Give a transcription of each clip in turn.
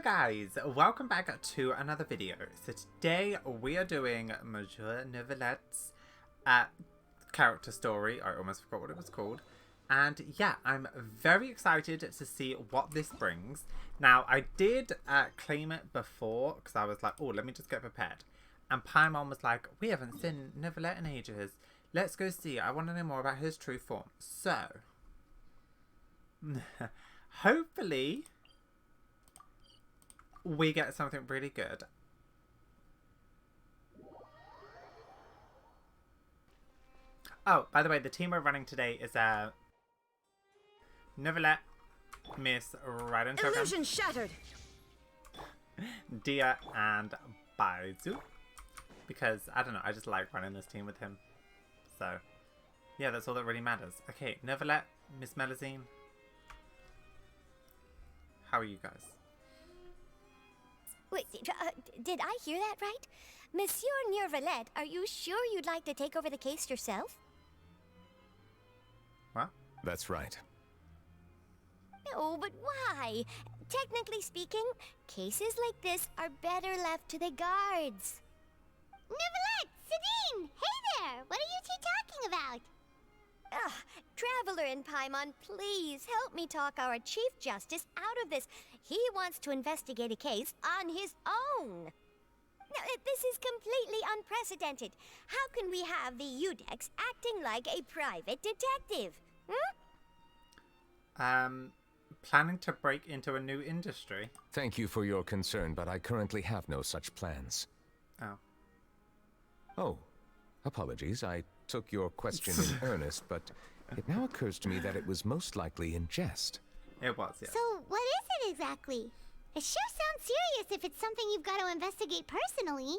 Hello guys, welcome back to another video. So today we are doing Monsieur Neuvillette's character story. I almost forgot what it was called. And yeah, I'm very excited to see what this brings. Now, I did claim it before because I was like, oh, let me just get prepared. And Paimon was like, we haven't seen Neuvillette in ages. Let's go see. I want to know more about his true form. So, hopefully we get something really good. Oh, by the way, the team we're running today is Neuvillette, Miss Raiden Shogun, Illusion shattered. Dia, and Baizu. Because, I don't know, I just like running this team with him. So, yeah, that's all that really matters. Okay, Neuvillette, Miss Melusine. How are you guys? Wait, did I hear that right? Monsieur Neuvillette, are you sure you'd like to take over the case yourself? What? That's right. Oh, but why? Technically speaking, cases like this are better left to the guards. Neuvillette! Sidine! Hey there! What are you two talking about? Traveler and Paimon, please help me talk our Chief Justice out of this. He wants to investigate a case on his own. Now, this is completely unprecedented. How can we have the Udex acting like a private detective? Planning to break into a new industry? Thank you for your concern, but I currently have no such plans. Oh. Oh, apologies. I took your question in earnest, but it now occurs to me that it was most likely in jest. It was, yes. So, what is it exactly? It sure sounds serious if it's something you've got to investigate personally.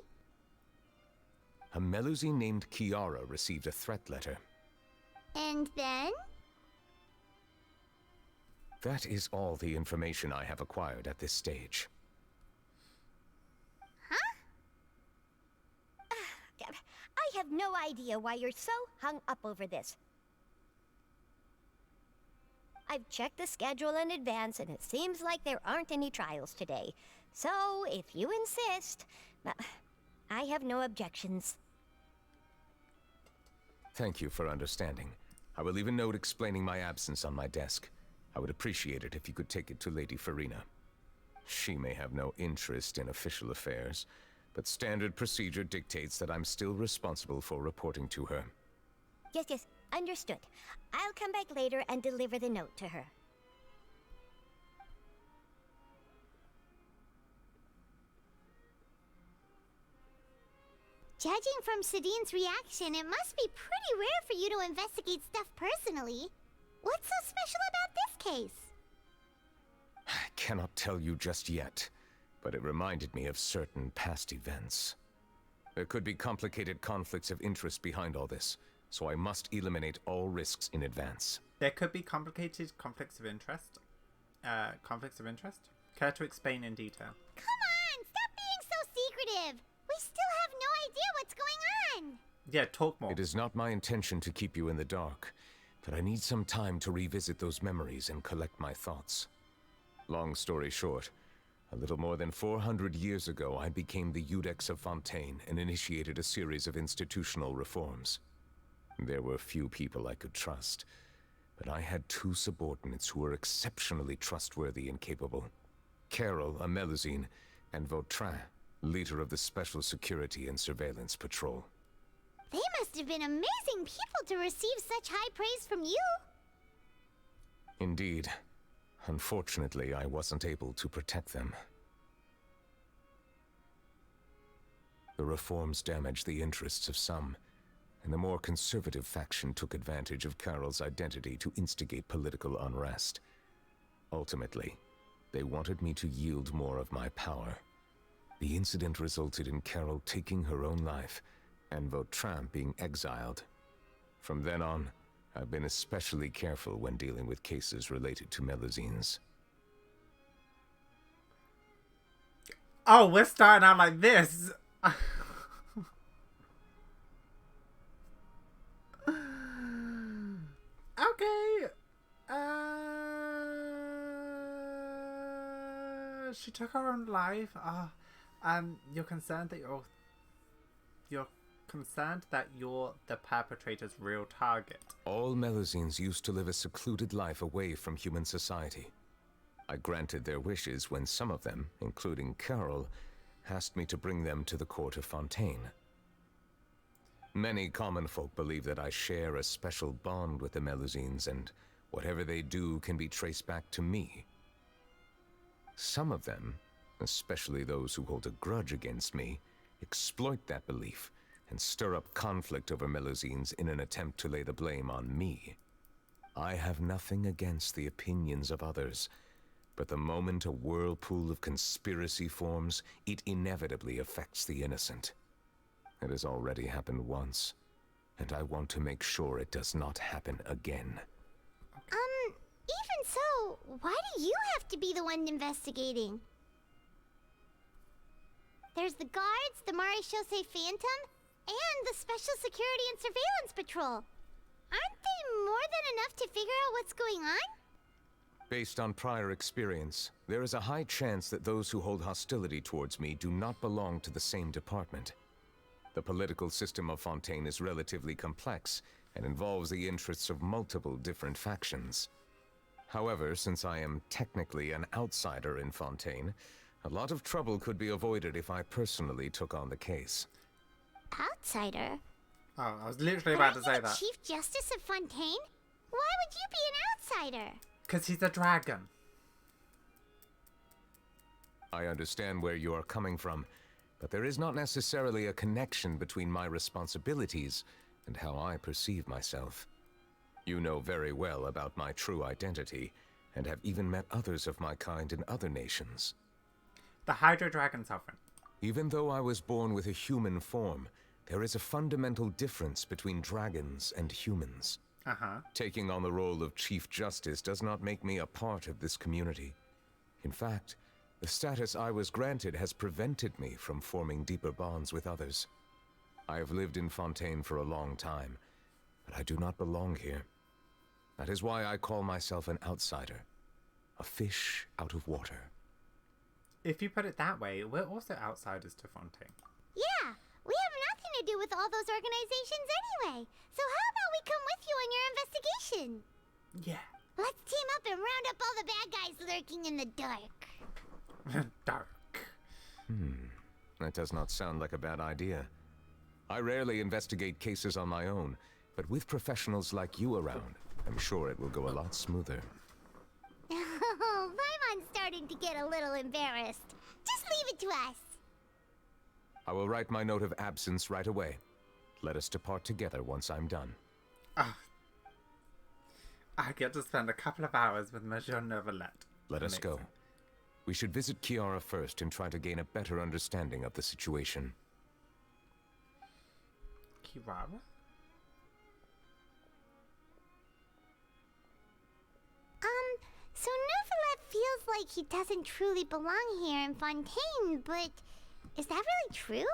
A Melusine named Kiara received a threat letter. And then? That is all the information I have acquired at this stage. I have no idea why you're so hung up over this. I've checked the schedule in advance, and it seems like there aren't any trials today. So, if you insist, I have no objections. Thank you for understanding. I will leave a note explaining my absence on my desk. I would appreciate it if you could take it to Lady Farina. She may have no interest in official affairs, but standard procedure dictates that I'm still responsible for reporting to her. Yes, understood. I'll come back later and deliver the note to her. Judging from Sidine's reaction, it must be pretty rare for you to investigate stuff personally. What's so special about this case? I cannot tell you just yet, but it reminded me of certain past events. There could be complicated conflicts of interest behind all this, so I must eliminate all risks in advance. There could be complicated conflicts of interest. Care to explain in detail? Come on, stop being so secretive. We still have no idea what's going on. Yeah, talk more. It is not my intention to keep you in the dark, but I need some time to revisit those memories and collect my thoughts. Long story short, a little more than 400 years ago, I became the Udex of Fontaine and initiated a series of institutional reforms. There were few people I could trust, but I had two subordinates who were exceptionally trustworthy and capable. Carol, a Melusine, and Vautrin, leader of the Special Security and Surveillance Patrol. They must have been amazing people to receive such high praise from you. Indeed. Unfortunately, I wasn't able to protect them. The reforms damaged the interests of some, and the more conservative faction took advantage of Carol's identity to instigate political unrest. Ultimately, they wanted me to yield more of my power. The incident resulted in Carol taking her own life, and Vautrin being exiled. From then on, I've been especially careful when dealing with cases related to Melusines. Oh, we're starting out like this. Okay. she took her own life. You're concerned that you're the perpetrator's real target. All Melusines used to live a secluded life away from human society. I granted their wishes when some of them, including Carol, asked me to bring them to the court of Fontaine. Many common folk believe that I share a special bond with the Melusines, and whatever they do can be traced back to me. Some of them, especially those who hold a grudge against me, exploit that belief and stir up conflict over Melusines in an attempt to lay the blame on me. I have nothing against the opinions of others, but the moment a whirlpool of conspiracy forms, it inevitably affects the innocent. It has already happened once, and I want to make sure it does not happen again. Even so, why do you have to be the one investigating? There's the guards, the Marechaussee Phantom, and the Special Security and Surveillance Patrol. Aren't they more than enough to figure out what's going on? Based on prior experience, there is a high chance that those who hold hostility towards me do not belong to the same department. The political system of Fontaine is relatively complex and involves the interests of multiple different factions. However, since I am technically an outsider in Fontaine, a lot of trouble could be avoided if I personally took on the case. Outsider? Oh, I was literally about to say that. Chief Justice of Fontaine? Why would you be an outsider? Because he's a dragon. I understand where you are coming from, but there is not necessarily a connection between my responsibilities and how I perceive myself. You know very well about my true identity, and have even met others of my kind in other nations. The Hydro Dragon Sovereign. Even though I was born with a human form, there is a fundamental difference between dragons and humans. Taking on the role of Chief Justice does not make me a part of this community. In fact, the status I was granted has prevented me from forming deeper bonds with others. I have lived in Fontaine for a long time, but I do not belong here. That is why I call myself an outsider. A fish out of water. If you put it that way, we're also outsiders to Fontaine. Yeah, we have nothing to do with all those organizations anyway. So how about we come with you on your investigation? Yeah. Let's team up and round up all the bad guys lurking in the dark. Dark. That does not sound like a bad idea. I rarely investigate cases on my own, but with professionals like you around, I'm sure it will go a lot smoother. Oh, Paimon's starting to get a little embarrassed. Just leave it to us. I will write my note of absence right away. Let us depart together once I'm done. I get to spend a couple of hours with Monsieur Neuvillette. Let us go. We should visit Kiara first and try to gain a better understanding of the situation. Kiara? So Neuvillette feels like he doesn't truly belong here in Fontaine, but is that really true?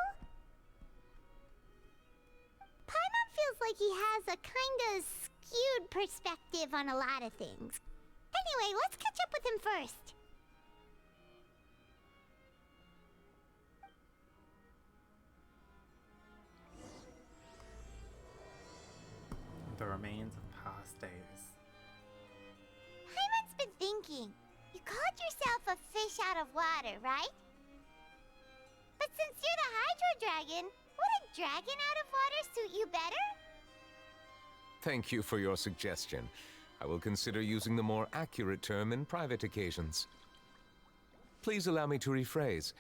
Paimon feels like he has a kinda skewed perspective on a lot of things. Anyway, let's catch up with him first. The remains of past days. Paimon's been thinking. You called yourself a fish out of water, right? But since you're the Hydro Dragon, would a dragon out of water suit you better? Thank you for your suggestion. I will consider using the more accurate term in private occasions. Please allow me to rephrase.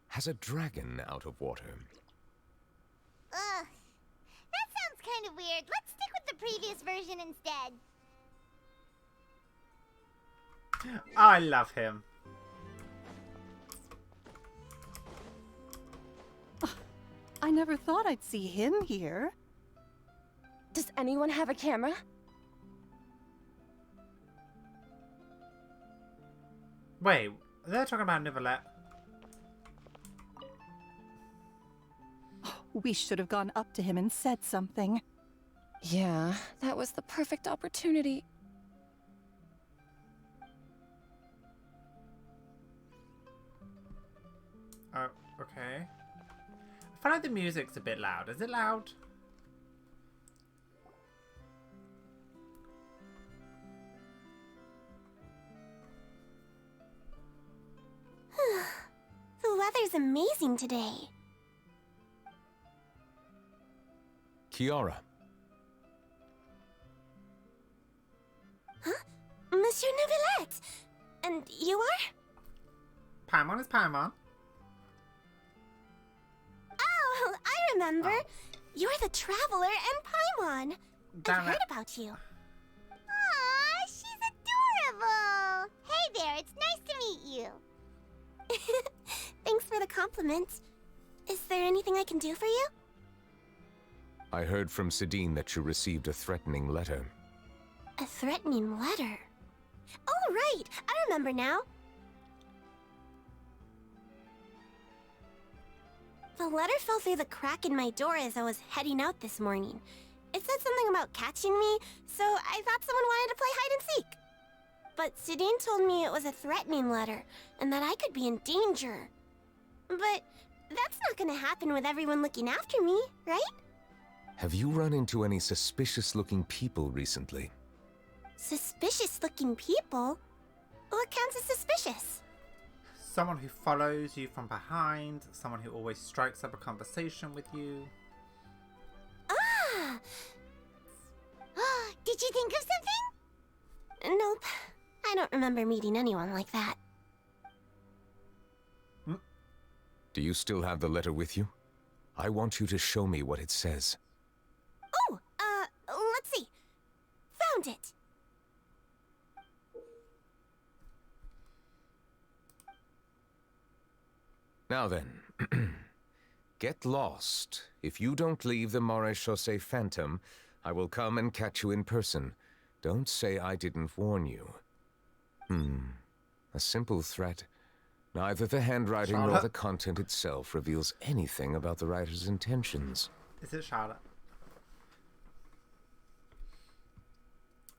Has a dragon out of water? Ugh. That sounds kind of weird. Let's stick with the previous version instead. I love him. I never thought I'd see him here. Does anyone have a camera? Wait, they're talking about Neuvillette. We should have gone up to him and said something. Yeah, that was the perfect opportunity. Okay. I feel like the music's a bit loud. Is it loud? The weather's amazing today. Kiara, Monsieur Neuvillette! And you are? Paimon is Paimon. Oh, I remember. You're the Traveler and Paimon. Damn I've heard it. about you. Aw, she's adorable. Hey there, it's nice to meet you. Thanks for the compliment. Is there anything I can do for you? I heard from Sidine that you received a threatening letter. A threatening letter? Oh, right! I remember now. The letter fell through the crack in my door as I was heading out this morning. It said something about catching me, so I thought someone wanted to play hide and seek. But Sidine told me it was a threatening letter, and that I could be in danger. But that's not gonna happen with everyone looking after me, right? Have you run into any suspicious-looking people recently? Suspicious-looking people? What counts as suspicious? Someone who follows you from behind. Someone who always strikes up a conversation with you. Ah! Did you think of something? Nope. I don't remember meeting anyone like that. Do you still have the letter with you? I want you to show me what it says. Oh, let's see. Found it. Now then, get lost. If you don't leave the Maréchaussée Phantom, I will come and catch you in person. Don't say I didn't warn you. A simple threat. Neither the handwriting nor Charlotte? the content itself reveals anything about the writer's intentions. Is it Charlotte?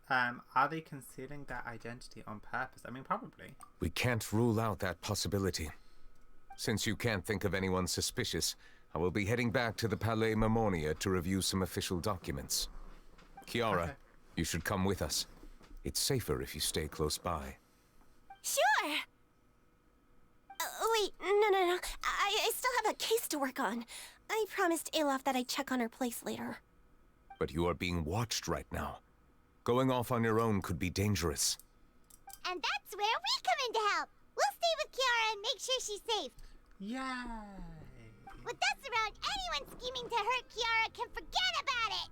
Are they concealing their identity on purpose? I mean, probably. We can't rule out that possibility. Since you can't think of anyone suspicious, I will be heading back to the Palais Mermonia to review some official documents. Kiara, Okay. you should come with us. It's safer if you stay close by. Sure! Wait, no. I still have a case to work on. I promised Alof that I'd check on her place later. But you are being watched right now. Going off on your own could be dangerous. And that's where we come in to help. We'll stay with Kiara and make sure she's safe. Yay! With us around, anyone scheming to hurt Kiara can forget about it.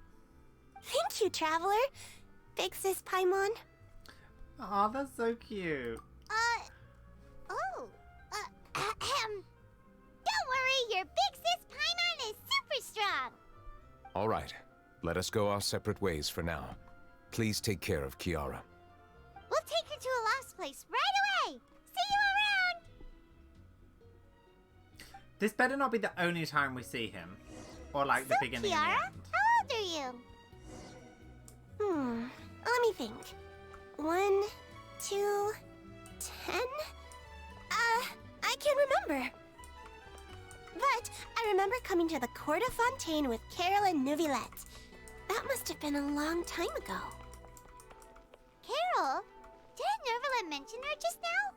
Thank you, Traveler. Big Sis Paimon. Oh, that's so cute. Don't worry, your big sis Paimon is super strong. All right, let us go our separate ways for now. Please take care of Kiara. We'll take her to a lost place right away. See you around. This better not be the only time we see him. Or like the So, beginning and Kiara, the end. how old are you? Let me think. 1, 2, 10? I can't remember. But I remember coming to the Court of Fontaine with Carol and Neuvillette. That must have been a long time ago. Carol? Didn't Neuvillette mention her just now?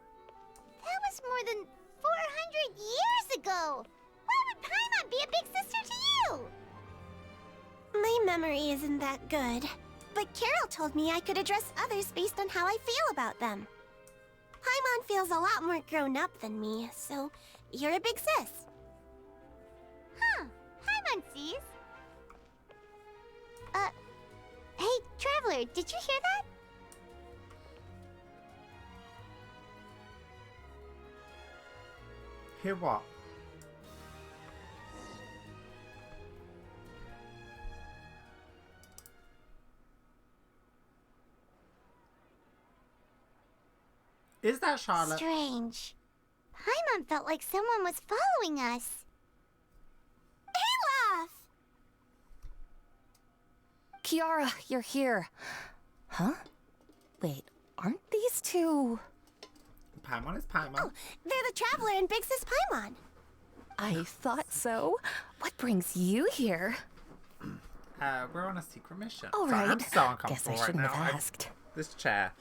That was more than 400 years ago. Why would Paimon be a big sister to you? My memory isn't that good. But Carol told me I could address others based on how I feel about them. Paimon feels a lot more grown up than me, so you're a big sis. Huh. Paimon sees. Hey, Traveler, did you hear that? Hear what? Is that Charlotte? Strange. Paimon felt like someone was following us. Olaf! Kiara, you're here. Huh? Wait, aren't these two... Paimon is Paimon. Oh, they're the Traveler and Big Sis Paimon. I thought so. What brings you here? We're on a secret mission. All So right. I'm so Guess uncomfortable I right shouldn't now. have asked. This chair.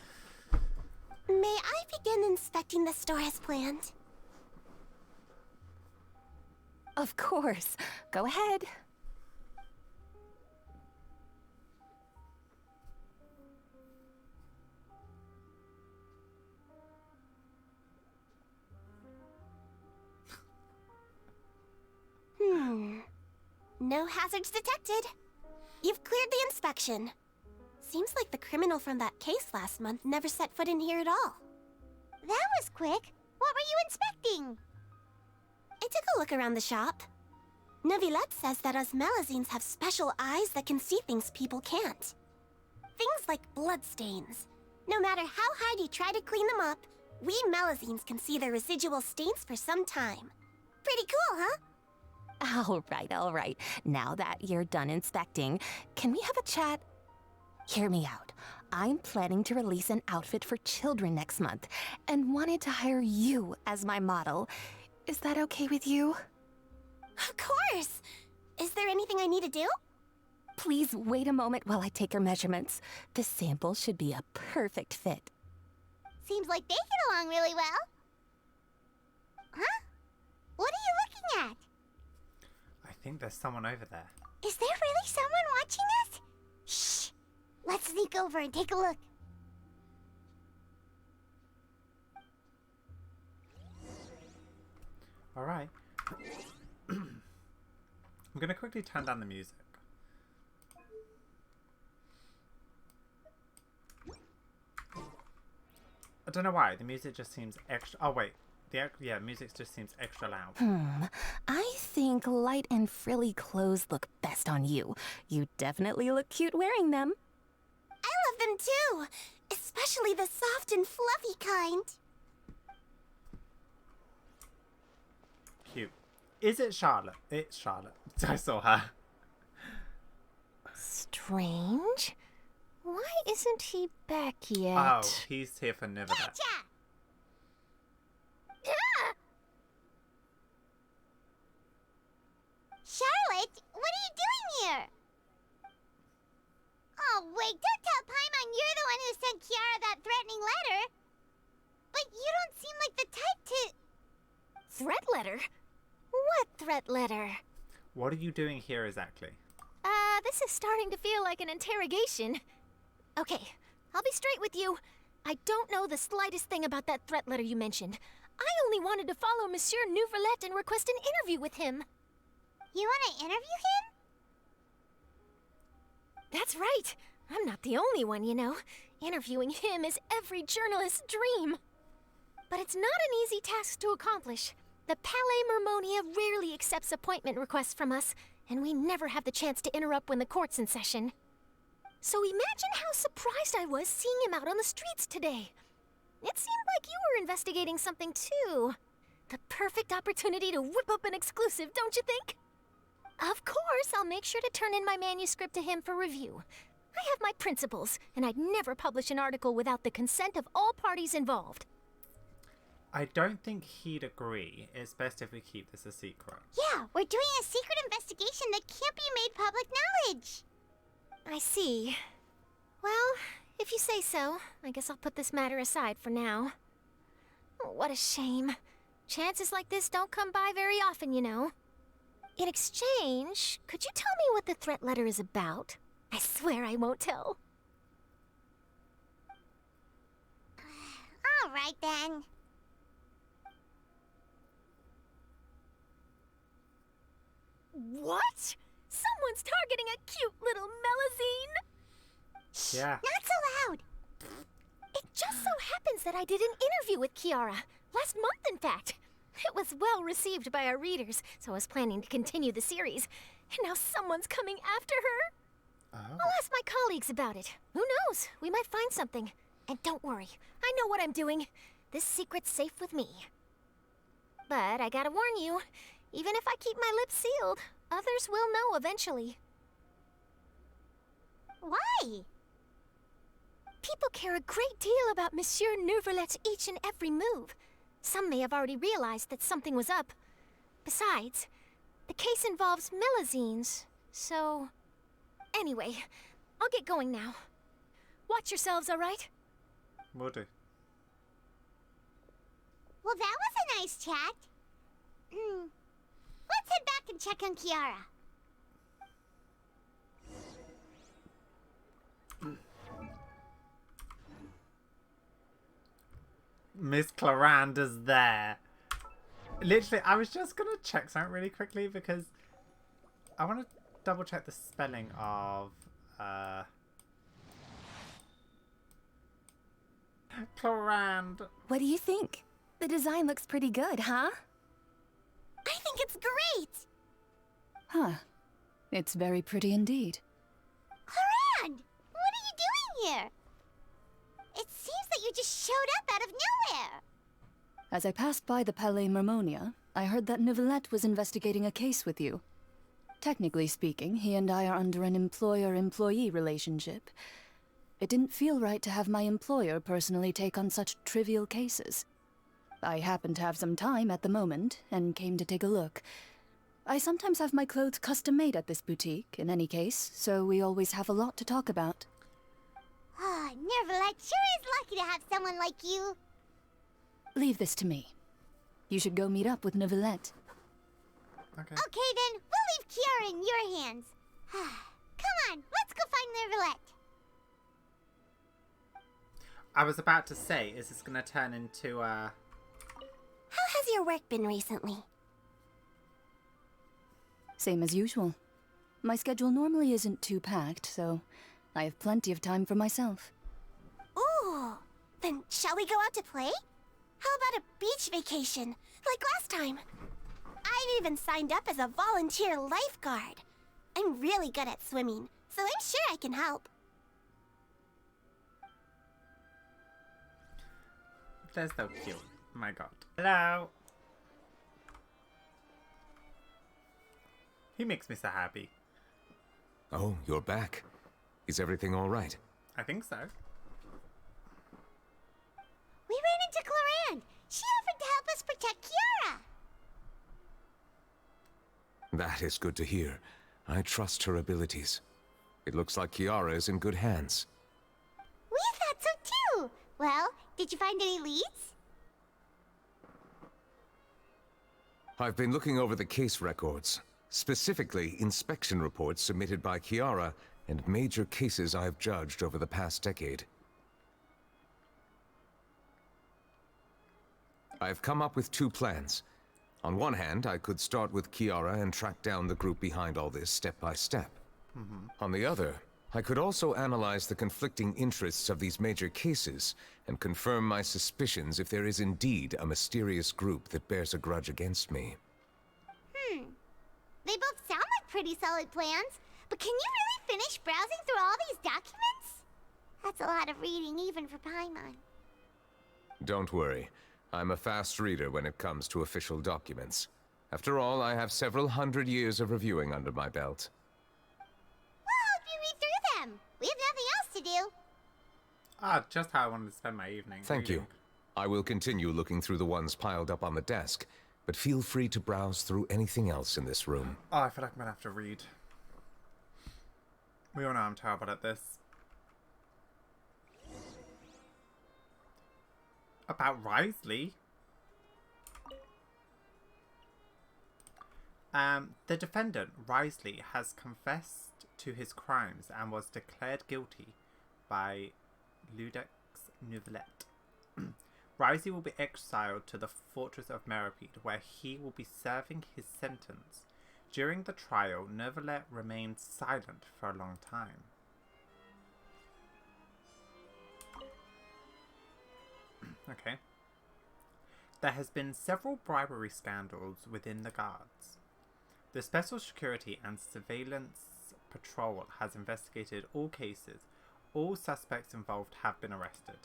May I begin inspecting the store as planned? Of course. Go ahead. No hazards detected. You've cleared the inspection. Seems like the criminal from that case last month never set foot in here at all. That was quick. What were you inspecting? I took a look around the shop. Neuvillette says that us Melazines have special eyes that can see things people can't. Things like bloodstains. No matter how hard you try to clean them up, we Melazines can see the residual stains for some time. Pretty cool, huh? All right. Now that you're done inspecting, can we have a chat? Hear me out. I'm planning to release an outfit for children next month and wanted to hire you as my model. Is that okay with you? Of course! Is there anything I need to do? Please wait a moment while I take your measurements. The sample should be a perfect fit. Seems like they get along really well. Huh? What are you looking at? I think there's someone over there. Is there really someone watching us? Shh! Let's sneak over and take a look. Alright. I'm gonna quickly turn down the music. I don't know why, the music just seems extra. Oh wait, music just seems extra loud. I think light and frilly clothes look best on you. You definitely look cute wearing them. I love them too! Especially the soft and fluffy kind. Cute. Is it Charlotte? It's Charlotte. I saw her. Strange. Why isn't he back yet? Oh, he's here for Neuvillette. Gotcha! Charlotte, what are you doing here? Oh, wait, don't tell Paimon you're the one who sent Kiara that threatening letter. But you don't seem like the type to... Threat letter? What threat letter? What are you doing here exactly? This is starting to feel like an interrogation. Okay, I'll be straight with you. I don't know the slightest thing about that threat letter you mentioned. I only wanted to follow Monsieur Neuvillette and request an interview with him. You want to interview him? That's right. I'm not the only one, you know. Interviewing him is every journalist's dream. But it's not an easy task to accomplish. The Palais Mermonia rarely accepts appointment requests from us, and we never have the chance to interrupt when the court's in session. So imagine how surprised I was seeing him out on the streets today. It seemed like you were investigating something too. The perfect opportunity to whip up an exclusive, don't you think? Of course, I'll make sure to turn in my manuscript to him for review. I have my principles, and I'd never publish an article without the consent of all parties involved. I don't think he'd agree. It's best if we keep this a secret. Yeah, we're doing a secret investigation that can't be made public knowledge. I see. Well, if you say so, I guess I'll put this matter aside for now. Oh, what a shame. Chances like this don't come by very often, you know. In exchange, could you tell me what the threat letter is about? I swear I won't tell. All right, then. What? Someone's targeting a cute little Melazine? Yeah. Not so loud. It just so happens that I did an interview with Kiara. Last month, in fact. It was well received by our readers, so I was planning to continue the series. And now someone's coming after her. Oh. I'll ask my colleagues about it. Who knows? We might find something. And don't worry, I know what I'm doing. This secret's safe with me. But I gotta warn you, even if I keep my lips sealed, others will know eventually. Why? People care a great deal about Monsieur Neuvillette's each and every move. Some may have already realized that something was up. Besides, the case involves Melazines, so... Anyway, I'll get going now. Watch yourselves, alright? Will do. Well, that was a nice chat. Let's head back and check on Kiara. Miss Claranda's there. Literally, I was just gonna check something really quickly because I want to double check the spelling of Clarand. What do you think? The design looks pretty good, huh? I think it's great! Huh. It's very pretty indeed. Clarand, what are you doing here? It seems that you just showed up out of nowhere. As I passed by the Palais Mermonia, I heard that Neuvillette was investigating a case with you. Technically speaking, he and I are under an employer-employee relationship. It didn't feel right to have my employer personally take on such trivial cases. I happen to have some time at the moment, and came to take a look. I sometimes have my clothes custom-made at this boutique, in any case, so we always have a lot to talk about. Ah, Neuvillette sure is lucky to have someone like you. Leave this to me. You should go meet up with Neuvillette. Okay. Okay then, we'll leave Kiara in your hands. Come on, let's go find Neuvillette. I was about to say, is this gonna turn into How has your work been recently? Same as usual. My schedule normally isn't too packed, so I have plenty of time for myself. Ooh, then shall we go out to play? How about a beach vacation, like last time? I've even signed up as a volunteer lifeguard. I'm really good at swimming, so I'm sure I can help. They're so cute. My god. Hello. He makes me so happy. Oh, you're back. Is everything all right? I think so. We ran into Clarand. She offered to help us protect Kiara. That is good to hear. I trust her abilities. It looks like Kiara is in good hands. We thought so too. Well, did you find any leads? I've been looking over the case records, specifically inspection reports submitted by Kiara and major cases I've judged over the past decade. I've come up with two plans. On one hand, I could start with Kiara and track down the group behind all this step by step. On the other, I could also analyze the conflicting interests of these major cases and confirm my suspicions if there is indeed a mysterious group that bears a grudge against me. They both sound like pretty solid plans, but can you really finish browsing through all these documents? That's a lot of reading even for Paimon. Don't worry. I'm a fast reader when it comes to official documents. After all, I have several hundred years of reviewing under my belt. We'll help you read through them. We have nothing else to do. Ah, just how I wanted to spend my evening. Thank you. I will continue looking through the ones piled up on the desk, but feel free to browse through anything else in this room. Oh, I feel like I'm gonna have to read. We all know I'm terrible at this. About Risley? The defendant, Risley, has confessed to his crimes and was declared guilty by Ludex Neuvillette. Risley will be exiled to the fortress of Meripede, where he will be serving his sentence. During the trial, Neuvillette remained silent for a long time. Okay. There has been several bribery scandals within the guards. The Special Security and Surveillance Patrol has investigated all cases. All suspects involved have been arrested.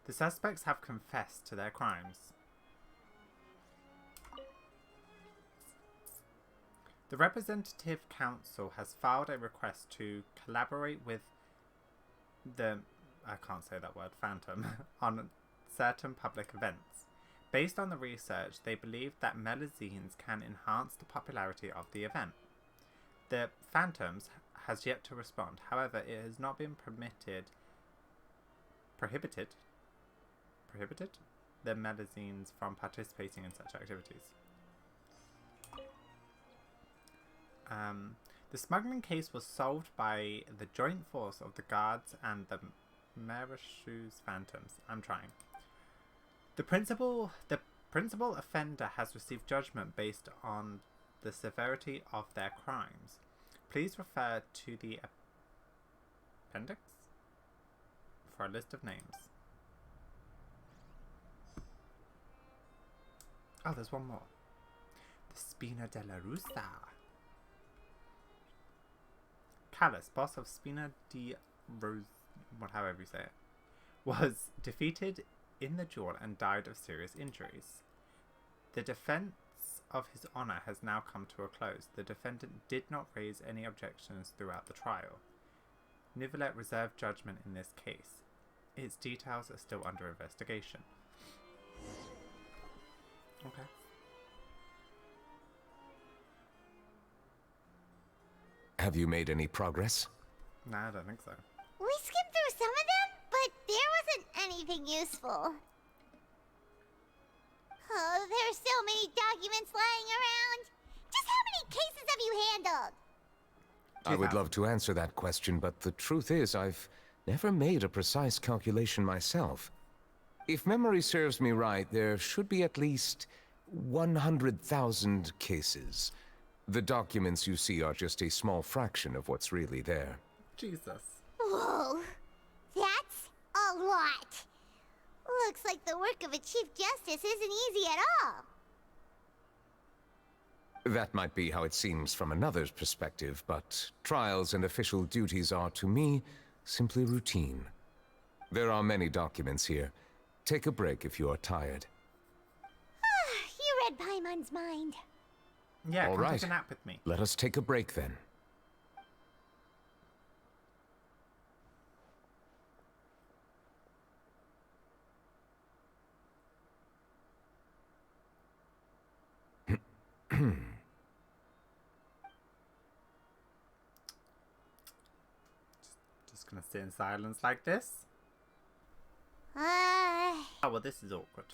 The suspects have confessed to their crimes. The Representative Council has filed a request to collaborate with the, I can't say that word, Phantom, on certain public events. Based on the research, they believe that melazines can enhance the popularity of the event. The Phantoms has yet to respond. However, it has not been prohibited the melazines from participating in such activities. The smuggling case was solved by the joint force of the guards and the Mareshu's Phantoms. I'm trying. The principal offender has received judgment based on the severity of their crimes. Please refer to the appendix for a list of names. Oh, there's one more. The Spina della Russa. Callus, boss of Spina di Rose, however you say it, was defeated in the duel and died of serious injuries. The defense of his honor has now come to a close. The defendant did not raise any objections throughout the trial. Neuvillette reserved judgment in this case. Its details are still under investigation. Okay. Have you made any progress? Nah, I don't think so. We skimmed through some of them, but there wasn't anything useful. Oh, there's so many documents lying around. Just how many cases have you handled? I would love to answer that question, but the truth is I've never made a precise calculation myself. If memory serves me right, there should be at least 100,000 cases. The documents you see are just a small fraction of what's really there. Jesus. Whoa, that's a lot. Looks like the work of a Chief Justice isn't easy at all. That might be how it seems from another's perspective, but trials and official duties are, to me, simply routine. There are many documents here. Take a break if you are tired. You read Paimon's mind. Yeah, All come right. take a nap with me. Let us take a break then. Just gonna sit in silence like this. Uh, Oh, well, this is awkward.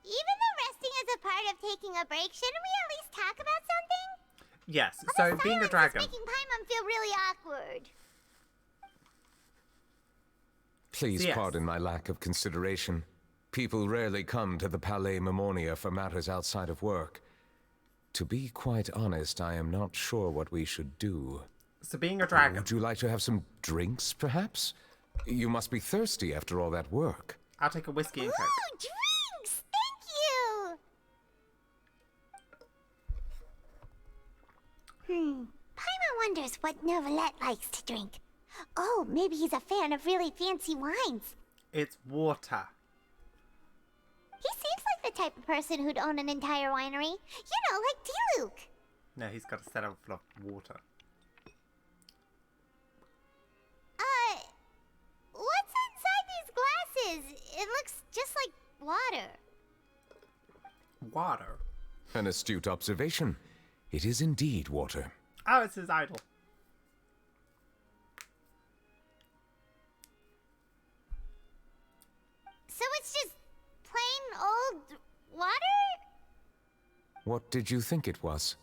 Even though resting is a part of taking a break, shouldn't we at least talk about something? Yes, The so being a silence dragon. is making Paimon feel really awkward. Please Yes. pardon my lack of consideration. People rarely come to the Palais Mermonia for matters outside of work. To be quite honest, I am not sure what we should do. So being a dragon. Would you like to have some drinks, perhaps? You must be thirsty after all that work. I'll take a whiskey and coke. Ooh, drinks! Thank you! Paimon wonders what Neuvillette likes to drink. Oh, maybe he's a fan of really fancy wines. It's water. He seems like the type of person who'd own an entire winery. You know, like Diluvies. No, he's got a setup full of water. What's inside these glasses? It looks just like water. Water? An astute observation. It is indeed water. Oh, it's his idol. So it's just plain old water? What did you think it was?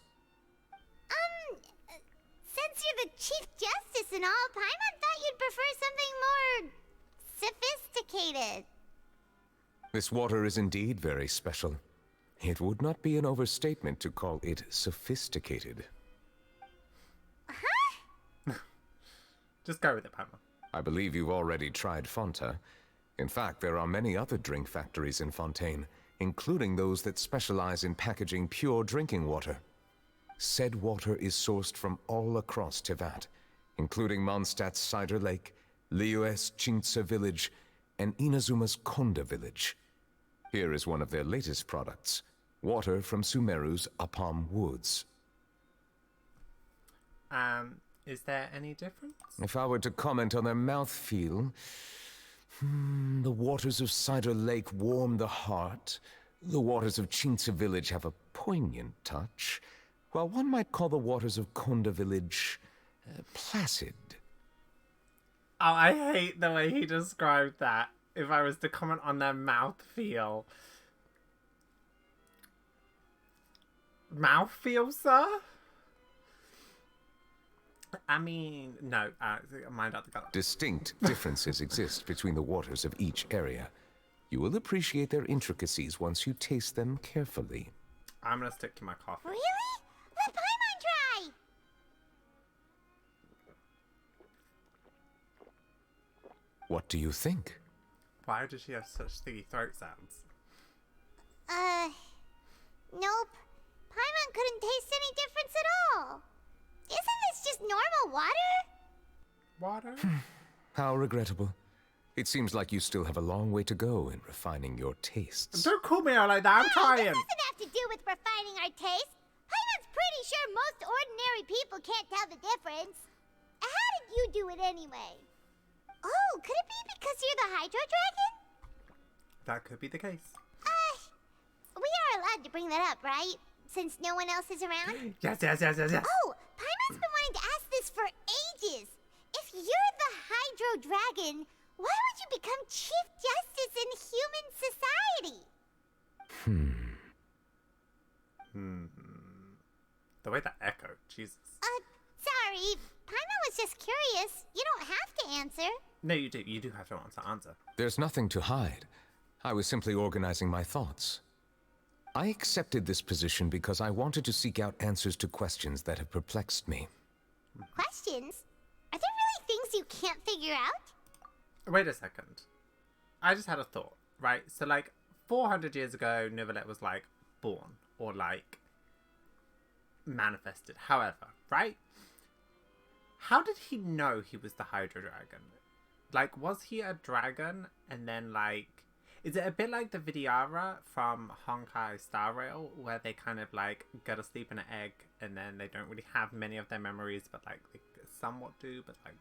Since you're the Chief Justice and all, Paimon thought you'd prefer something more sophisticated. This water is indeed very special. It would not be an overstatement to call it sophisticated. Just go with it, Pamela. I believe you've already tried Fonta. In fact, there are many other drink factories in Fontaine, including those that specialize in packaging pure drinking water. Said water is sourced from all across Tevat, including Mondstadt's Cider Lake, Liyue's Chintsa village, and Inazuma's Konda village. Here is one of their latest products, water from Sumeru's Apam Woods. Is there any difference? If I were to comment on their mouthfeel, The waters of Cider Lake warm the heart. The waters of Chintza Village have a poignant touch, while one might call the waters of Konda Village placid. Oh, I hate the way he described that. If I was to comment on their mouthfeel. Mouthfeel, sir? I mean, no, mind out the color. Distinct differences exist between the waters of each area. You will appreciate their intricacies once you taste them carefully. I'm gonna stick to my coffee. Really? Let Paimon try! What do you think? Why does she have such sticky throat sounds? Nope. Paimon couldn't taste any difference at all. Isn't this just normal water? Water? How regrettable. It seems like you still have a long way to go in refining your tastes. Don't call me out like that, I'm trying! This doesn't have to do with refining our taste. Paimon's pretty sure most ordinary people can't tell the difference. How did you do it anyway? Oh, could it be because you're the Hydro Dragon? That could be the case. We are allowed to bring that up, right? Since no one else is around? Yes. Oh, Paimon's been wanting to ask this for ages. If you're the Hydro Dragon, why would you become Chief Justice in human society? The way that echoed, Jesus. Sorry. Paimon was just curious. You don't have to answer. No, you do. You do have to answer. There's nothing to hide. I was simply organizing my thoughts. I accepted this position because I wanted to seek out answers to questions that have perplexed me. Questions? Are there really things you can't figure out? Wait a second. I just had a thought, right? So, like, 400 years ago, Neuvillette was, like, born. Or, like, manifested. However, right? How did he know he was the Hydro Dragon? Like, was he a dragon and then, like... Is it a bit like the Vidyara from Honkai Star Rail, where they kind of, like, go to sleep in an egg and then they don't really have many of their memories, but, like, they somewhat do, but, like,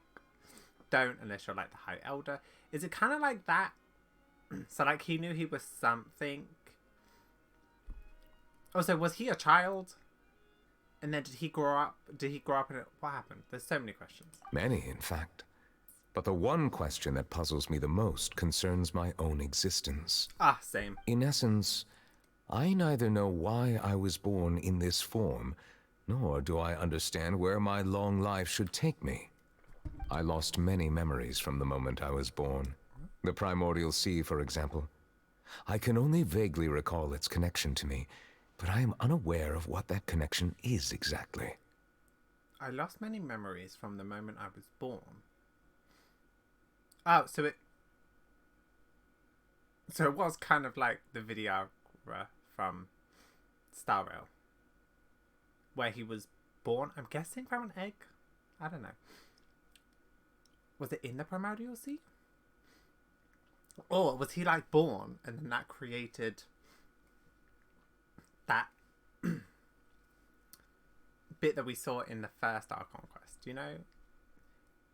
don't unless you're, like, the High Elder? Is it kind of like that? So, like, he knew he was something. Also, was he a child? And then did he grow up? Did he grow up in it? What happened? There's so many questions. Many, in fact. But the one question that puzzles me the most concerns my own existence. Ah, same. In essence, I neither know why I was born in this form, nor do I understand where my long life should take me. I lost many memories from the moment I was born. The primordial sea, for example. I can only vaguely recall its connection to me, but I am unaware of what that connection is exactly. I lost many memories from the moment I was born. Oh, so it was kind of like the Vidyara from Star Rail, where he was born, I'm guessing, from an egg? I don't know. Was it in the primordial sea? Or was he, like, born and then that created that bit that we saw in the first Archon quest? Do you know?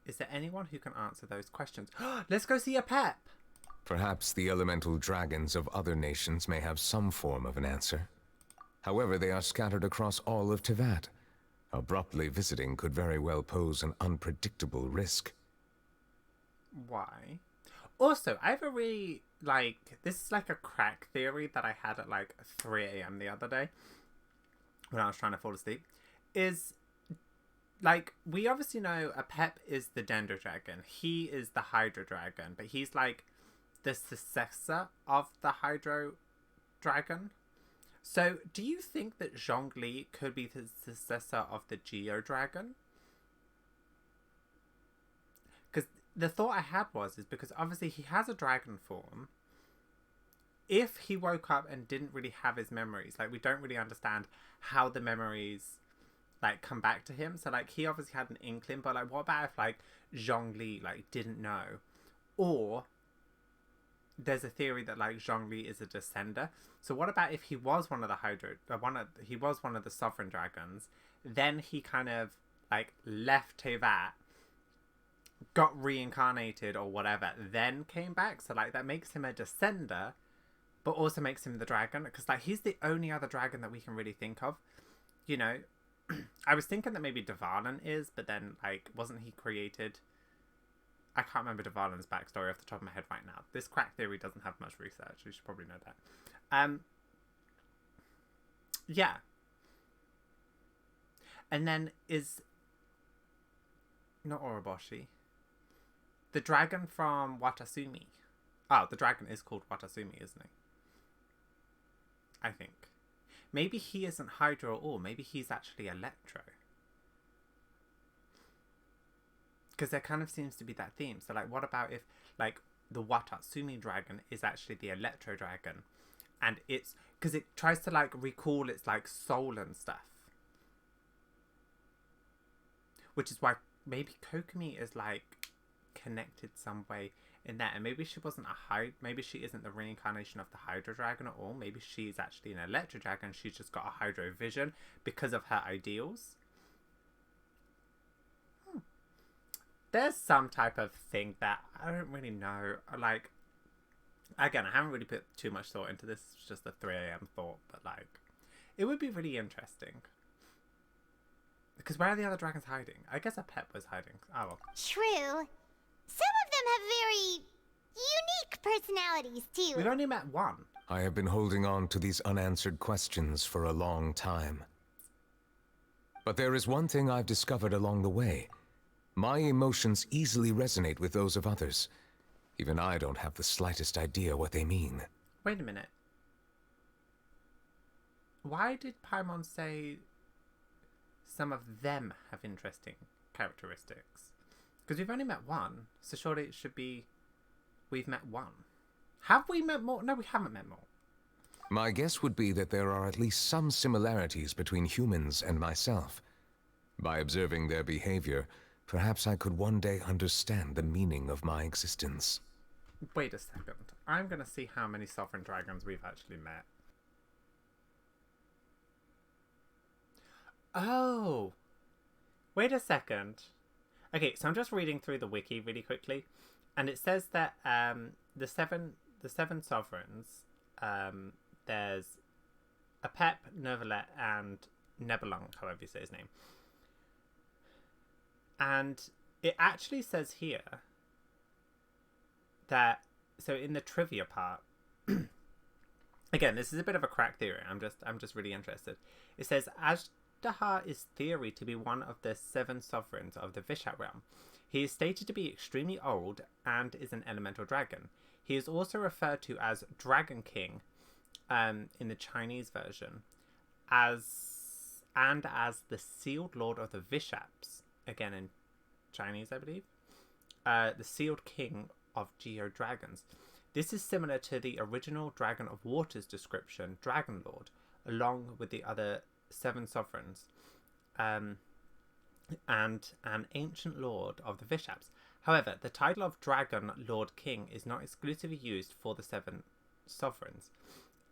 Is there anyone who can answer those questions? Let's go see a pep! Perhaps the elemental dragons of other nations may have some form of an answer. However, they are scattered across all of Teyvat. Abruptly visiting could very well pose an unpredictable risk. Why? Also, I have a really, like, this is like a crack theory that I had at like 3 a.m. the other day when I was trying to fall asleep. Is, like, we obviously know a Pep is the Dendro Dragon. He is the Hydro Dragon, but he's like the successor of the Hydro Dragon. So, do you think that Zhongli could be the successor of the Geo Dragon? Because the thought I had is because obviously he has a dragon form. If he woke up and didn't really have his memories, like, we don't really understand how the memories, like, come back to him. So, like, he obviously had an inkling, but, like, what about if, like, Zhongli, like, didn't know? Or there's a theory that, like, Zhongli is a descender. So what about if he was one of the he was one of the sovereign dragons, then he kind of, like, left Teyvat, got reincarnated or whatever, then came back. So, like, that makes him a descender, but also makes him the dragon. Because, like, he's the only other dragon that we can really think of. You know, I was thinking that maybe Dvalin is, but then, like, wasn't he created... I can't remember Dvalin's backstory off the top of my head right now. This crack theory doesn't have much research. You should probably know that. Yeah. And then is... Not Oroboshi. The dragon from Watasumi. Oh, the dragon is called Watasumi, isn't he? I think. Maybe he isn't Hydro at all. Maybe he's actually Electro. Because there kind of seems to be that theme. So, like, what about if, like, the Watatsumi dragon is actually the Electro dragon? And it's... Because it tries to, like, recall its, like, soul and stuff. Which is why maybe Kokomi is, like, connected some way in that. And maybe she wasn't maybe she isn't the reincarnation of the Hydro dragon at all. Maybe she's actually an Electro dragon. She's just got a Hydro vision because of her ideals. There's some type of thing that I don't really know. Like, again, I haven't really put too much thought into this. It's just a 3 a.m. thought. But, like, it would be really interesting. Because where are the other dragons hiding? I guess a pet was hiding. Oh, well. True. Some of them have very unique personalities, too. We've only met one. I have been holding on to these unanswered questions for a long time. But there is one thing I've discovered along the way. My emotions easily resonate with those of others. Even I don't have the slightest idea what they mean. Wait a minute. Why did Paimon say some of them have interesting characteristics? Because we've only met one, so surely it should be we've met one. Have we met more? No, we haven't met more. My guess would be that there are at least some similarities between humans and myself. By observing their behavior, perhaps I could one day understand the meaning of my existence. Wait a second. I'm going to see how many sovereign dragons we've actually met. Oh! Wait a second. Okay, so I'm just reading through the wiki really quickly. And it says that the seven sovereigns, there's Apep, Neuvillette, and Nebelung, however you say his name. And it actually says here that, so in the trivia part, again, this is a bit of a crack theory. I'm just really interested. It says Azhdahar is theory to be one of the 7 sovereigns of the Vishat realm. He is stated to be extremely old and is an elemental dragon. He is also referred to as Dragon King in the Chinese version, as the Sealed Lord of the Vishaps, again in Chinese, I believe, the Sealed King of Geo Dragons. This is similar to the original Dragon of Waters description, Dragon Lord, along with the other 7 sovereigns, and an ancient lord of the Vishaps. However, the title of Dragon Lord King is not exclusively used for the 7 sovereigns,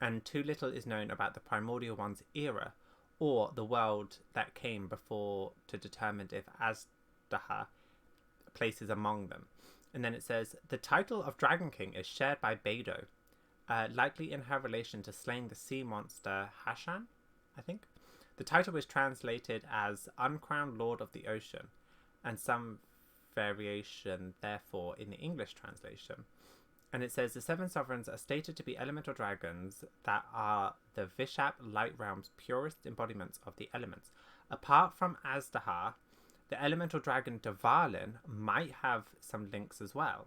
and too little is known about the Primordial One's era, or the world that came before, to determine if Azhdahar places among them. And then it says, the title of Dragon King is shared by Beidou, likely in her relation to slaying the sea monster Hashan, I think. The title was translated as Uncrowned Lord of the Ocean, and some variation, therefore, in the English translation. And it says the 7 sovereigns are stated to be elemental dragons that are the Vishap light realm's purest embodiments of the elements. Apart from Azhdahar, the elemental dragon Dvalin might have some links as well.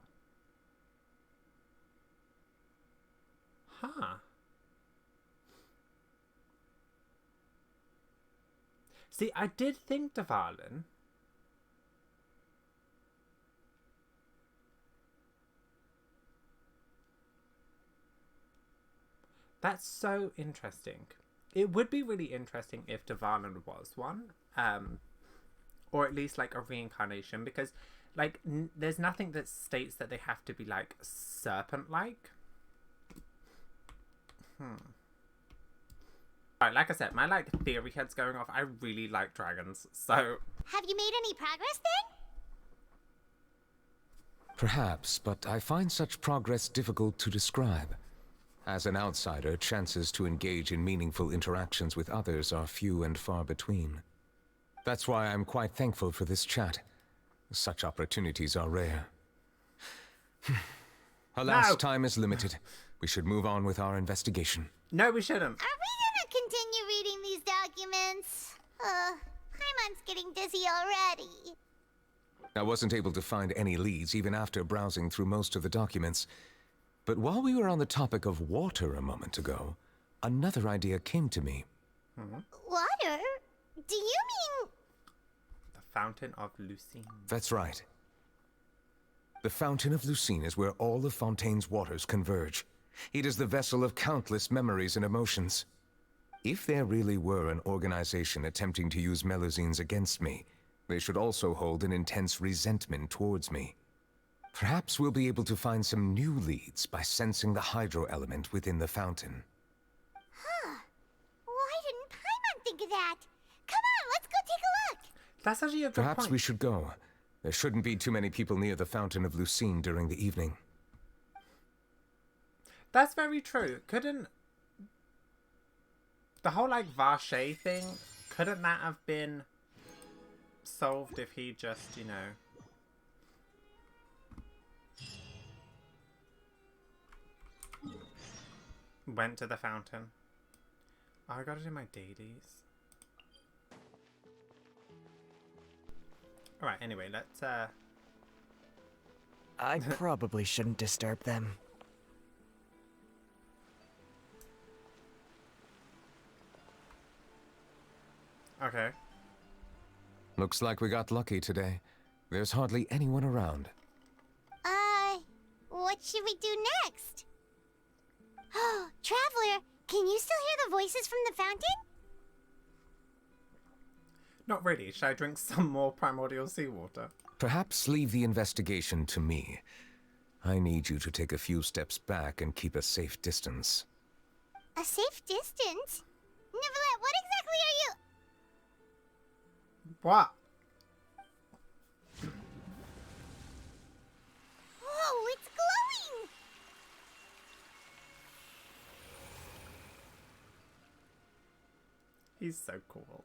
Huh. See, I did think Dvalin. That's so interesting. It would be really interesting if Dvalin was one. Or at least, like, a reincarnation. Because, like, there's nothing that states that they have to be, like, serpent-like. Alright, like I said, my, like, theory head's going off. I really like dragons, so... Have you made any progress, then? Perhaps, but I find such progress difficult to describe. As an outsider, chances to engage in meaningful interactions with others are few and far between. That's why I'm quite thankful for this chat. Such opportunities are rare. Alas, No. time is limited. We should move on with our investigation. No, we shouldn't. Are we gonna continue reading these documents? Paimon's getting dizzy already. I wasn't able to find any leads even after browsing through most of the documents. But while we were on the topic of water a moment ago, another idea came to me. Water? Do you mean... The Fountain of Lucine. That's right. The Fountain of Lucine is where all of Fontaine's waters converge. It is the vessel of countless memories and emotions. If there really were an organization attempting to use Melusines against me, they should also hold an intense resentment towards me. Perhaps we'll be able to find some new leads by sensing the hydro element within the fountain. Why didn't Paimon think of that? Come on, let's go take a look! That's actually a good Perhaps point. we should go. There shouldn't be too many people near the Fountain of Lucine during the evening. That's very true. Couldn't... The whole, like, Vache thing, couldn't that have been solved if he just, you know... went to the fountain? Oh, I gotta do my dailies. Alright, anyway, let's, I probably shouldn't disturb them. Okay. Looks like we got lucky today. There's hardly anyone around. What should we do next? Oh, Traveler, can you still hear the voices from the fountain? Not really. Should I drink some more primordial seawater? Perhaps leave the investigation to me. I need you to take a few steps back and keep a safe distance. A safe distance? Neuvillette, what exactly are you... What? Whoa, it's glowing! He's so cool.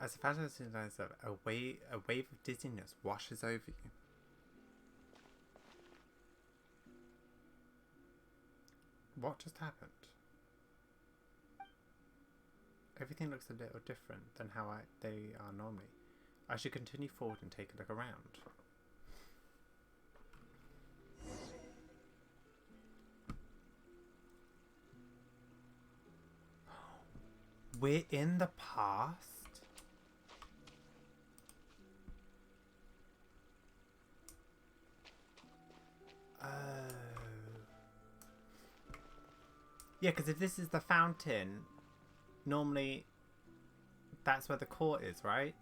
As the fountain signifies a wave of dizziness washes over you. What just happened? Everything looks a little different than how they are normally. I should continue forward and take a look around. We're in the past? Oh. Yeah, because if this is the fountain, normally that's where the court is, right?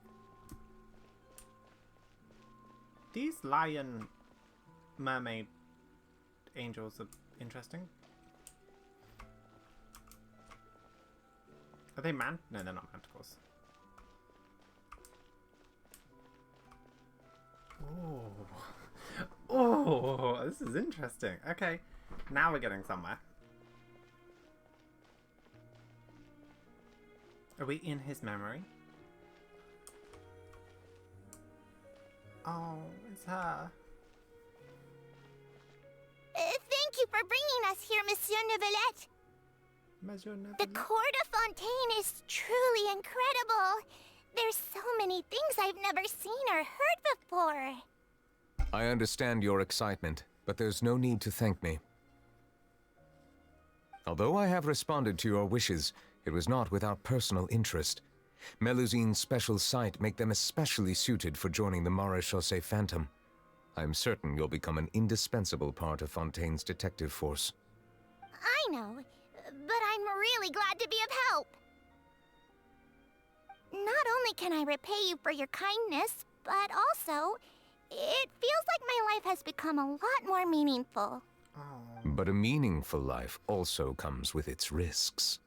These lion mermaid angels are interesting. Are they no, they're not manticores. Oh. Oh, this is interesting. Okay, now we're getting somewhere. Are we in his memory? Oh, it's her. Thank you for bringing us here, Monsieur Neuvillette. Monsieur The Neuvillette. Court of Fontaine is truly incredible. There's so many things I've never seen or heard before. I understand your excitement, but there's no need to thank me. Although I have responded to your wishes, it was not without personal interest. Melusine's special sight make them especially suited for joining the Maréchaussée Phantom. I'm certain you'll become an indispensable part of Fontaine's detective force. I know, but I'm really glad to be of help. Not only can I repay you for your kindness, but also, it feels like my life has become a lot more meaningful. Oh. But a meaningful life also comes with its risks.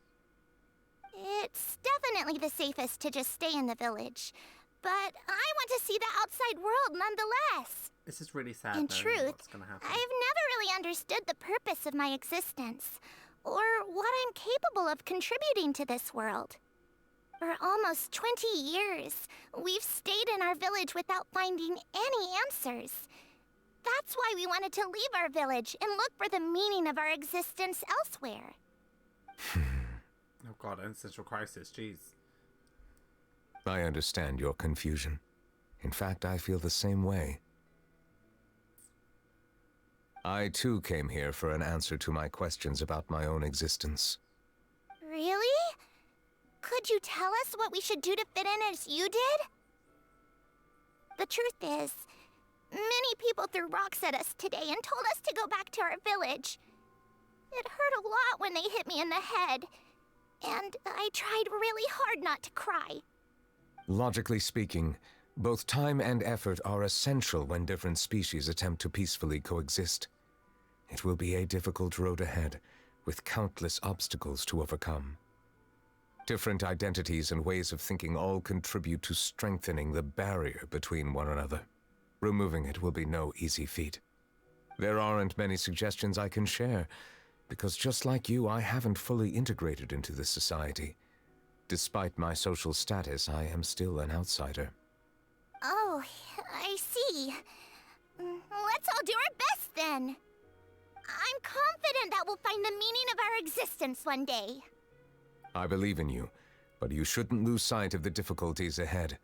It It's definitely the safest to just stay in the village. But I want to see the outside world nonetheless. This is really sad. In knowing truth, what's gonna happen. I've never really understood the purpose of my existence, or what I'm capable of contributing to this world. For almost 20 years, we've stayed in our village without finding any answers. That's why we wanted to leave our village and look for the meaning of our existence elsewhere. Oh god, existential crisis, jeez. I understand your confusion. In fact, I feel the same way. I too came here for an answer to my questions about my own existence. Really? Could you tell us what we should do to fit in as you did? The truth is, many people threw rocks at us today and told us to go back to our village. It hurt a lot when they hit me in the head, and I tried really hard not to cry. Logically speaking, both time and effort are essential when different species attempt to peacefully coexist. It will be a difficult road ahead, with countless obstacles to overcome. Different identities and ways of thinking all contribute to strengthening the barrier between one another. Removing it will be no easy feat. There aren't many suggestions I can share, because just like you, I haven't fully integrated into this society. Despite my social status, I am still an outsider. Oh, I see. Let's all do our best then. I'm confident that we'll find the meaning of our existence one day. I believe in you, but you shouldn't lose sight of the difficulties ahead.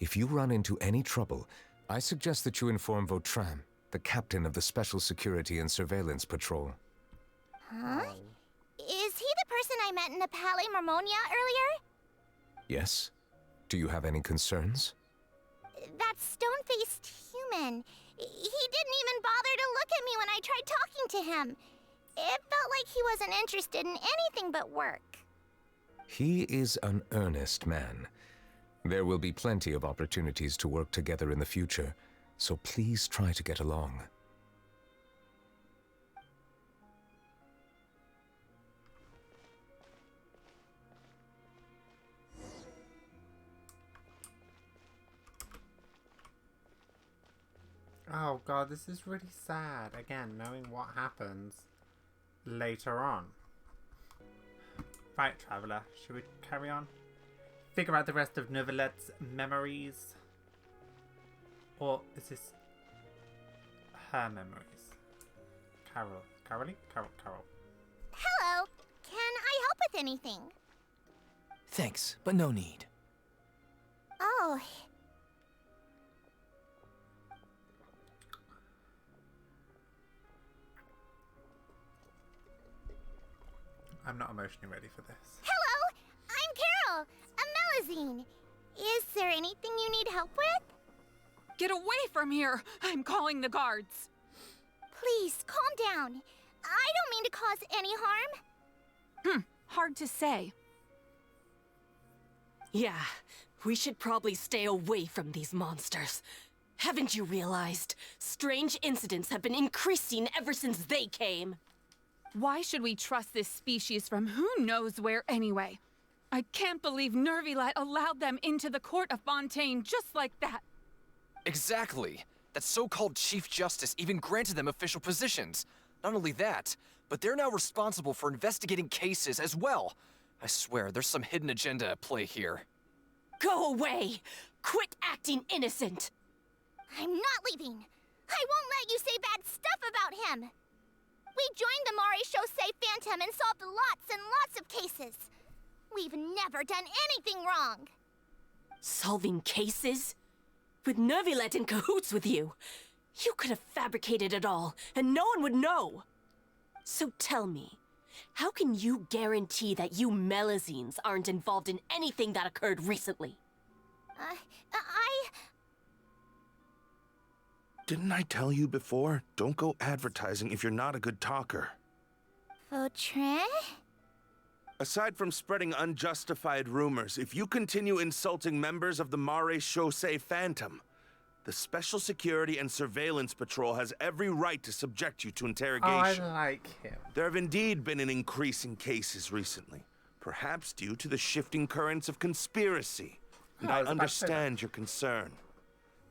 If you run into any trouble, I suggest that you inform Vautrin, the captain of the Special Security and Surveillance Patrol. Huh? Is he the person I met in the Palais Marmonia earlier? Yes? Do you have any concerns? That stone-faced human. He didn't even bother to look at me when I tried talking to him. It felt like he wasn't interested in anything but work. He is an earnest man. There will be plenty of opportunities to work together in the future, so please try to get along. Oh god, this is really sad. Again, knowing what happens later on. Right, Traveler, should we carry on? Figure out the rest of Neuvillette's memories? Or is this her memories? Carol. Carol. Hello. Can I help with anything? Thanks, but no need. Oh. I'm not emotionally ready for this. Hello. I'm Carol. A Melusine. Is there anything you need help with? Get away from here! I'm calling the guards. Please, calm down. I don't mean to cause any harm. Hard to say. Yeah, we should probably stay away from these monsters. Haven't you realized? Strange incidents have been increasing ever since they came. Why should we trust this species from who knows where anyway? I can't believe Neuvillette allowed them into the court of Fontaine just like that. Exactly. That so-called Chief Justice even granted them official positions. Not only that, but they're now responsible for investigating cases as well. I swear, there's some hidden agenda at play here. Go away! Quit acting innocent! I'm not leaving. I won't let you say bad stuff about him. We joined the Mare Chaussee Phantom and solved lots and lots of cases. We've never done anything wrong. Solving cases? With Neuvillette in cahoots with you. You could have fabricated it all, and no one would know. So tell me, how can you guarantee that you Melusines aren't involved in anything that occurred recently? Didn't I tell you before? Don't go advertising if you're not a good talker. Vautrin? Aside from spreading unjustified rumors, if you continue insulting members of the Mare Chaussee Phantom, the Special Security and Surveillance Patrol has every right to subject you to interrogation. Oh, I like him. There have indeed been an increase in cases recently, Perhaps due to the shifting currents of conspiracy. And I understand your concern.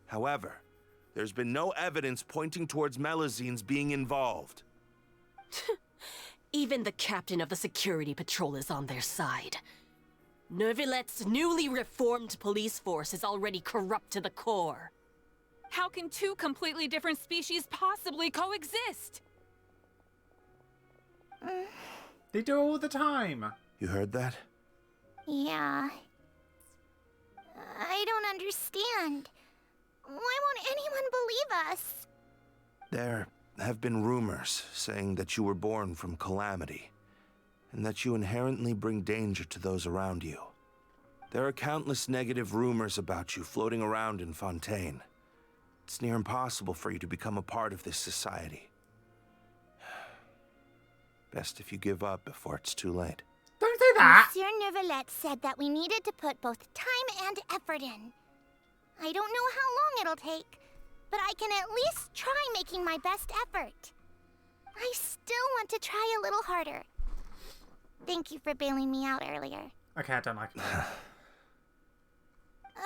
However, there's been no evidence pointing towards Melazines being involved. Even the captain of the security patrol is on their side. Neuvillette's newly reformed police force is already corrupt to the core. How can two completely different species possibly coexist? They do all the time. You heard that? Yeah. I don't understand. Why won't anyone believe us? There have been rumors saying that you were born from calamity, and that you inherently bring danger to those around you. There are countless negative rumors about you floating around in Fontaine. It's near impossible for you to become a part of this society. Best if you give up before it's too late. Don't say that! Monsieur Neuvillette said that we needed to put both time and effort in. I don't know how long it'll take, but I can at least try making my best effort. I still want to try a little harder. Thank you for bailing me out earlier. Okay, I don't like that.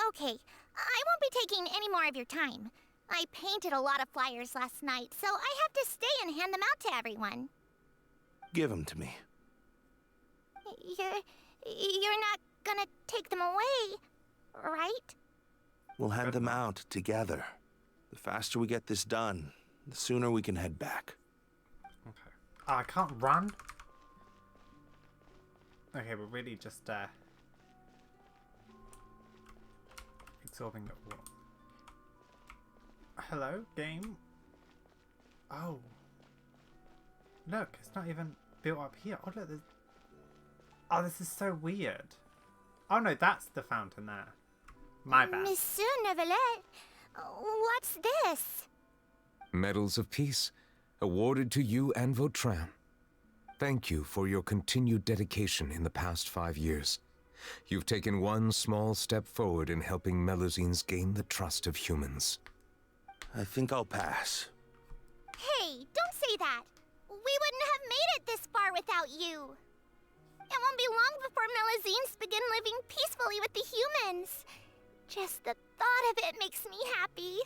Okay, I won't be taking any more of your time. I painted a lot of flyers last night, so I have to stay and hand them out to everyone. Give them to me. You're not gonna take them away, right? We'll hand them out together. The faster we get this done, the sooner we can head back. Okay. Oh, I can't run? Okay, we're really just, absorbing the... Hello, game? Oh. Look, it's not even built up here. Oh, look, there's... Oh, this is so weird. Oh, no, that's the fountain there. My bad. Monsieur Neuvillette, what's this? Medals of Peace, awarded to you and Vautrin. Thank you for your continued dedication in the past 5 years. You've taken one small step forward in helping Melazines gain the trust of humans. I think I'll pass. Hey, don't say that. We wouldn't have made it this far without you. It won't be long before Melazines begin living peacefully with the humans. Just the thought of it makes me happy.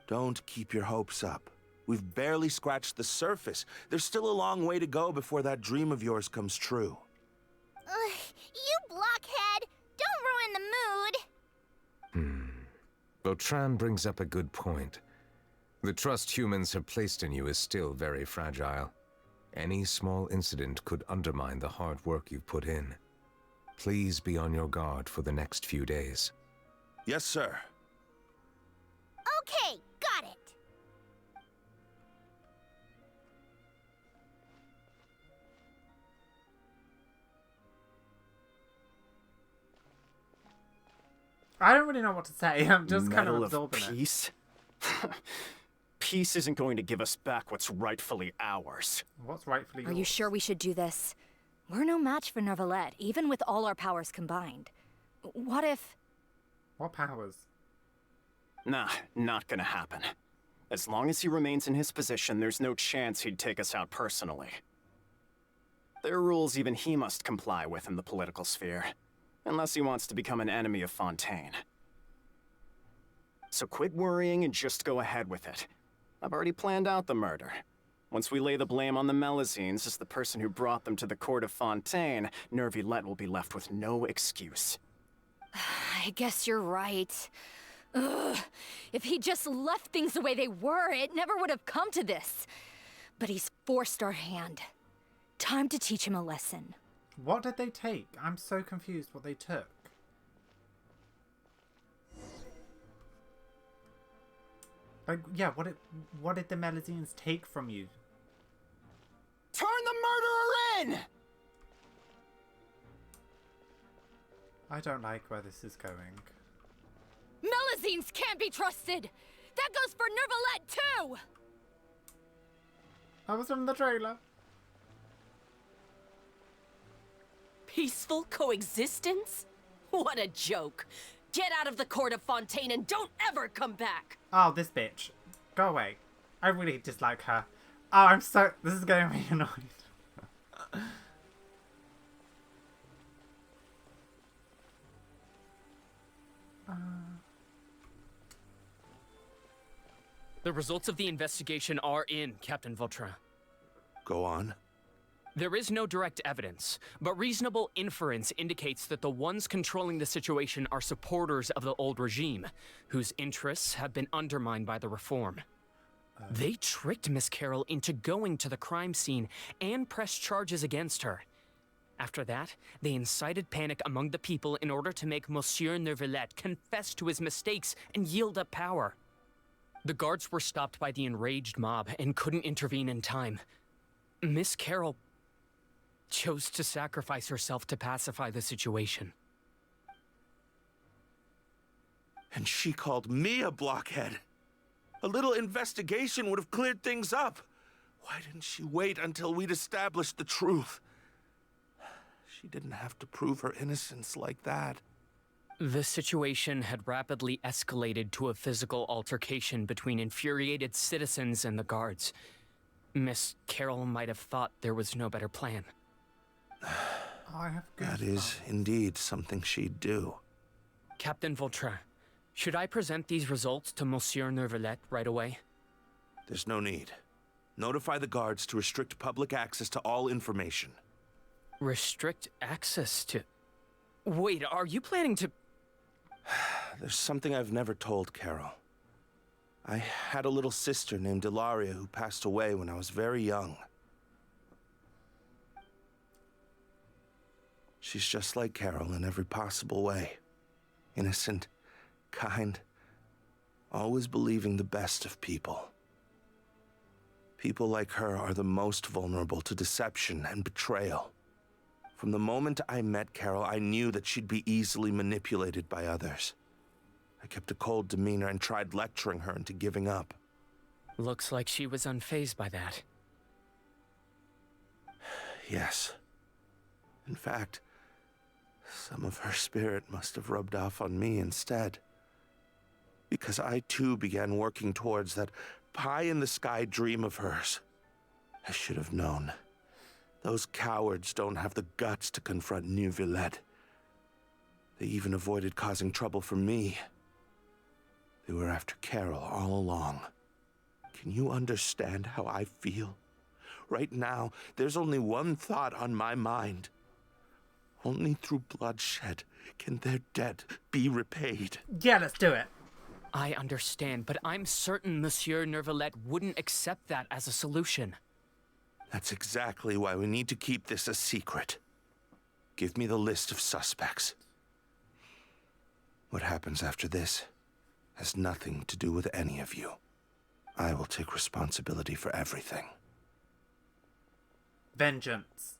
Don't keep your hopes up. We've barely scratched the surface. There's still a long way to go before that dream of yours comes true. You blockhead! Don't ruin the mood! Vautrin brings up a good point. The trust humans have placed in you is still very fragile. Any small incident could undermine the hard work you've put in. Please be on your guard for the next few days. Yes, sir. Okay, got it. I don't really know what to say. I'm just kind of Medal absorbing of it. peace? Peace isn't going to give us back what's rightfully ours. What's rightfully Are you sure we should do this? We're no match for Neuvillette, even with all our powers combined. What if... What powers? Nah, not gonna happen. As long as he remains in his position, there's no chance he'd take us out personally. There are rules even he must comply with in the political sphere, unless he wants to become an enemy of Fontaine. So quit worrying and just go ahead with it. I've already planned out the murder. Once we lay the blame on the Melazines as the person who brought them to the court of Fontaine, Neuvillette will be left with no excuse. I guess you're right. Ugh. If he just left things the way they were, it never would have come to this. But he's forced our hand. Time to teach him a lesson. What did they take? I'm so confused what they took. Like, yeah, what did the Melazines take from you? Turn the murderer in! I don't like where this is going. Melazines can't be trusted! That goes for Neuvillette, too! I was from the trailer. Peaceful coexistence? What a joke. Get out of the court of Fontaine and don't ever come back! Oh, this bitch. Go away. I really dislike her. Oh, this is getting me annoyed. The results of the investigation are in, Captain Vautrin. Go on. There is no direct evidence, but reasonable inference indicates that the ones controlling the situation are supporters of the old regime, whose interests have been undermined by the reform. They tricked Miss Carroll into going to the crime scene and pressed charges against her. After that, they incited panic among the people in order to make Monsieur Neuvillette confess to his mistakes and yield up power. The guards were stopped by the enraged mob and couldn't intervene in time. Miss Carroll chose to sacrifice herself to pacify the situation. And she called me a blockhead. A little investigation would have cleared things up. Why didn't she wait until we'd established the truth? She didn't have to prove her innocence like that. The situation had rapidly escalated to a physical altercation between infuriated citizens and the guards. Miss Carroll might have thought there was no better plan. That is indeed something she'd do. Captain Vautrin, should I present these results to Monsieur Neuvillette right away? There's no need. Notify the guards to restrict public access to all information. Restrict access to... Wait, are you planning to... There's something I've never told Carol. I had a little sister named Ilaria who passed away when I was very young. She's just like Carol in every possible way. Innocent, kind, always believing the best of people. People like her are the most vulnerable to deception and betrayal. From the moment I met Carol, I knew that she'd be easily manipulated by others. I kept a cold demeanor and tried lecturing her into giving up. Looks like she was unfazed by that. Yes. In fact, some of her spirit must have rubbed off on me instead. Because I too began working towards that pie-in-the-sky dream of hers. I should have known. Those cowards don't have the guts to confront Neuvillette. They even avoided causing trouble for me. They were after Carol all along. Can you understand how I feel? Right now, there's only one thought on my mind. Only through bloodshed can their debt be repaid. Yeah, let's do it. I understand, but I'm certain Monsieur Neuvillette wouldn't accept that as a solution. That's exactly why we need to keep this a secret. Give me the list of suspects. What happens after this has nothing to do with any of you. I will take responsibility for everything. Vengeance.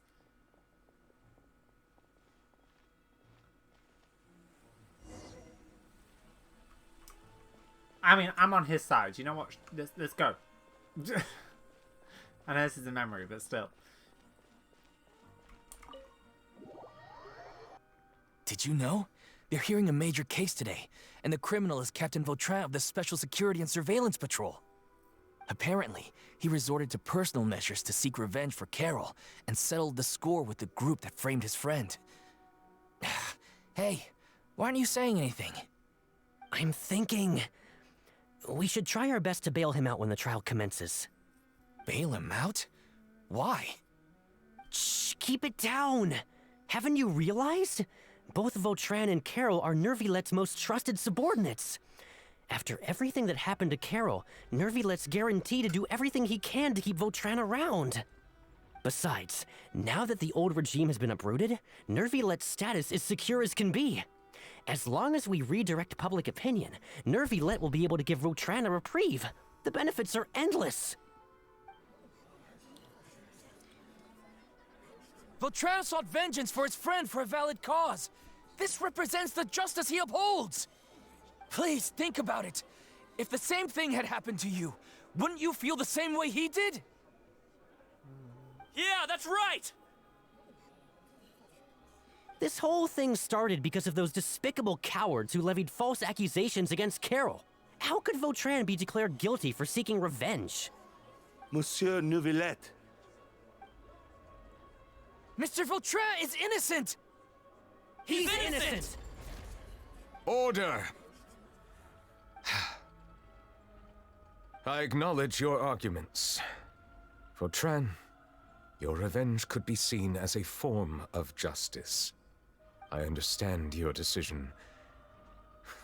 I mean, I'm on his side. You know what? Let's go. I know this is a memory, but still. Did you know? They're hearing a major case today, and the criminal is Captain Vautrin of the Special Security and Surveillance Patrol. Apparently, he resorted to personal measures to seek revenge for Carol and settled the score with the group that framed his friend. Hey, why aren't you saying anything? I'm thinking... we should try our best to bail him out when the trial commences. Bail him out? Why? Shh, keep it down! Haven't you realized? Both Vautrin and Carol are Neuvillette's most trusted subordinates. After everything that happened to Carol, Neuvillette's guaranteed to do everything he can to keep Vautrin around. Besides, now that the old regime has been uprooted, Neuvillette's status is secure as can be. As long as we redirect public opinion, Neuvillette will be able to give Vautrin a reprieve. The benefits are endless. Vautrin sought vengeance for his friend for a valid cause. This represents the justice he upholds. Please, think about it. If the same thing had happened to you, wouldn't you feel the same way he did? Yeah, that's right! This whole thing started because of those despicable cowards who levied false accusations against Carol. How could Vautrin be declared guilty for seeking revenge? Monsieur Neuvillette. Mr. Vautrin is innocent! He's innocent! Order! I acknowledge your arguments. Vautrin, your revenge could be seen as a form of justice. I understand your decision,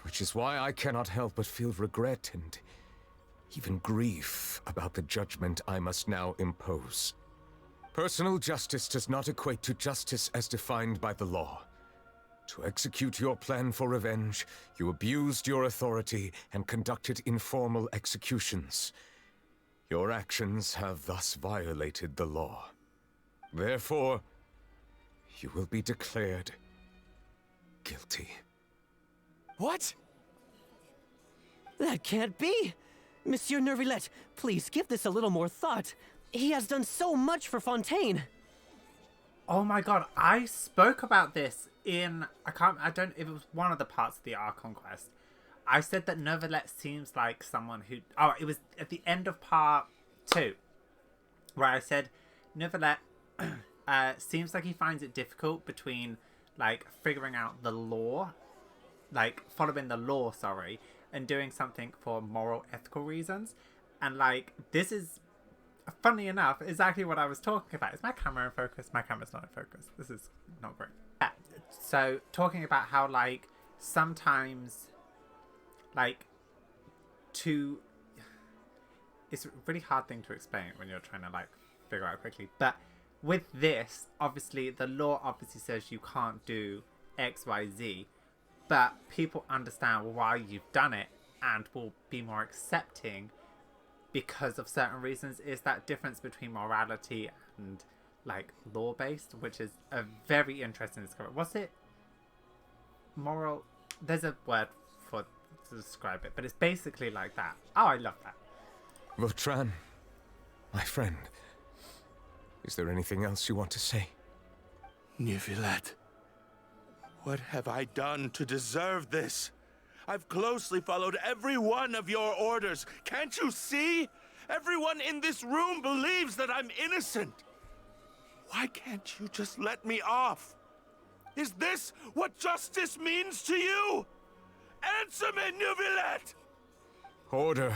which is why I cannot help but feel regret and even grief about the judgment I must now impose. Personal justice does not equate to justice as defined by the law. To execute your plan for revenge, you abused your authority and conducted informal executions. Your actions have thus violated the law. Therefore, you will be declared guilty. What? That can't be! Monsieur Neuvillette, please give this a little more thought. He has done so much for Fontaine. Oh my god, I spoke about this in, it was one of the parts of the Archon quest. I said that Neuvillette seems like someone who, it was at the end of part 2, where I said Neuvillette seems like he finds it difficult between, like, figuring out the law, like, following the law, sorry, and doing something for moral, ethical reasons. And, like, this is, funny enough, exactly what I was talking about. Is my camera in focus? My camera's not in focus. This is not great. Yeah. So, talking about how, like, sometimes, like, it's a really hard thing to explain when you're trying to, like, figure out quickly. But with this, obviously, the law obviously says you can't do X, Y, Z. But people understand why you've done it and will be more accepting because of certain reasons. Is that difference between morality and, like, law-based, which is a very interesting discovery. Was it moral? There's a word to describe it, but it's basically like that. Oh, I love that. Vautrin, my friend, is there anything else you want to say? Neuvillette, what have I done to deserve this? I've closely followed every one of your orders. Can't you see? Everyone in this room believes that I'm innocent. Why can't you just let me off? Is this what justice means to you? Answer me, Neuvillette! Order.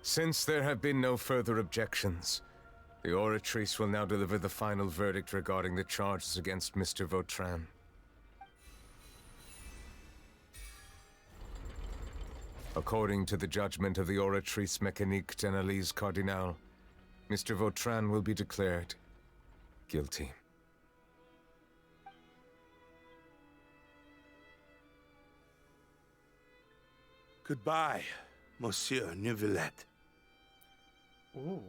Since there have been no further objections, the Oratrice will now deliver the final verdict regarding the charges against Mr. Vautrin. According to the judgment of the Oratrice Mécanique d'Analyse Cardinal, Mr. Vautrin will be declared guilty. Goodbye, Monsieur Neuvillette. Ooh.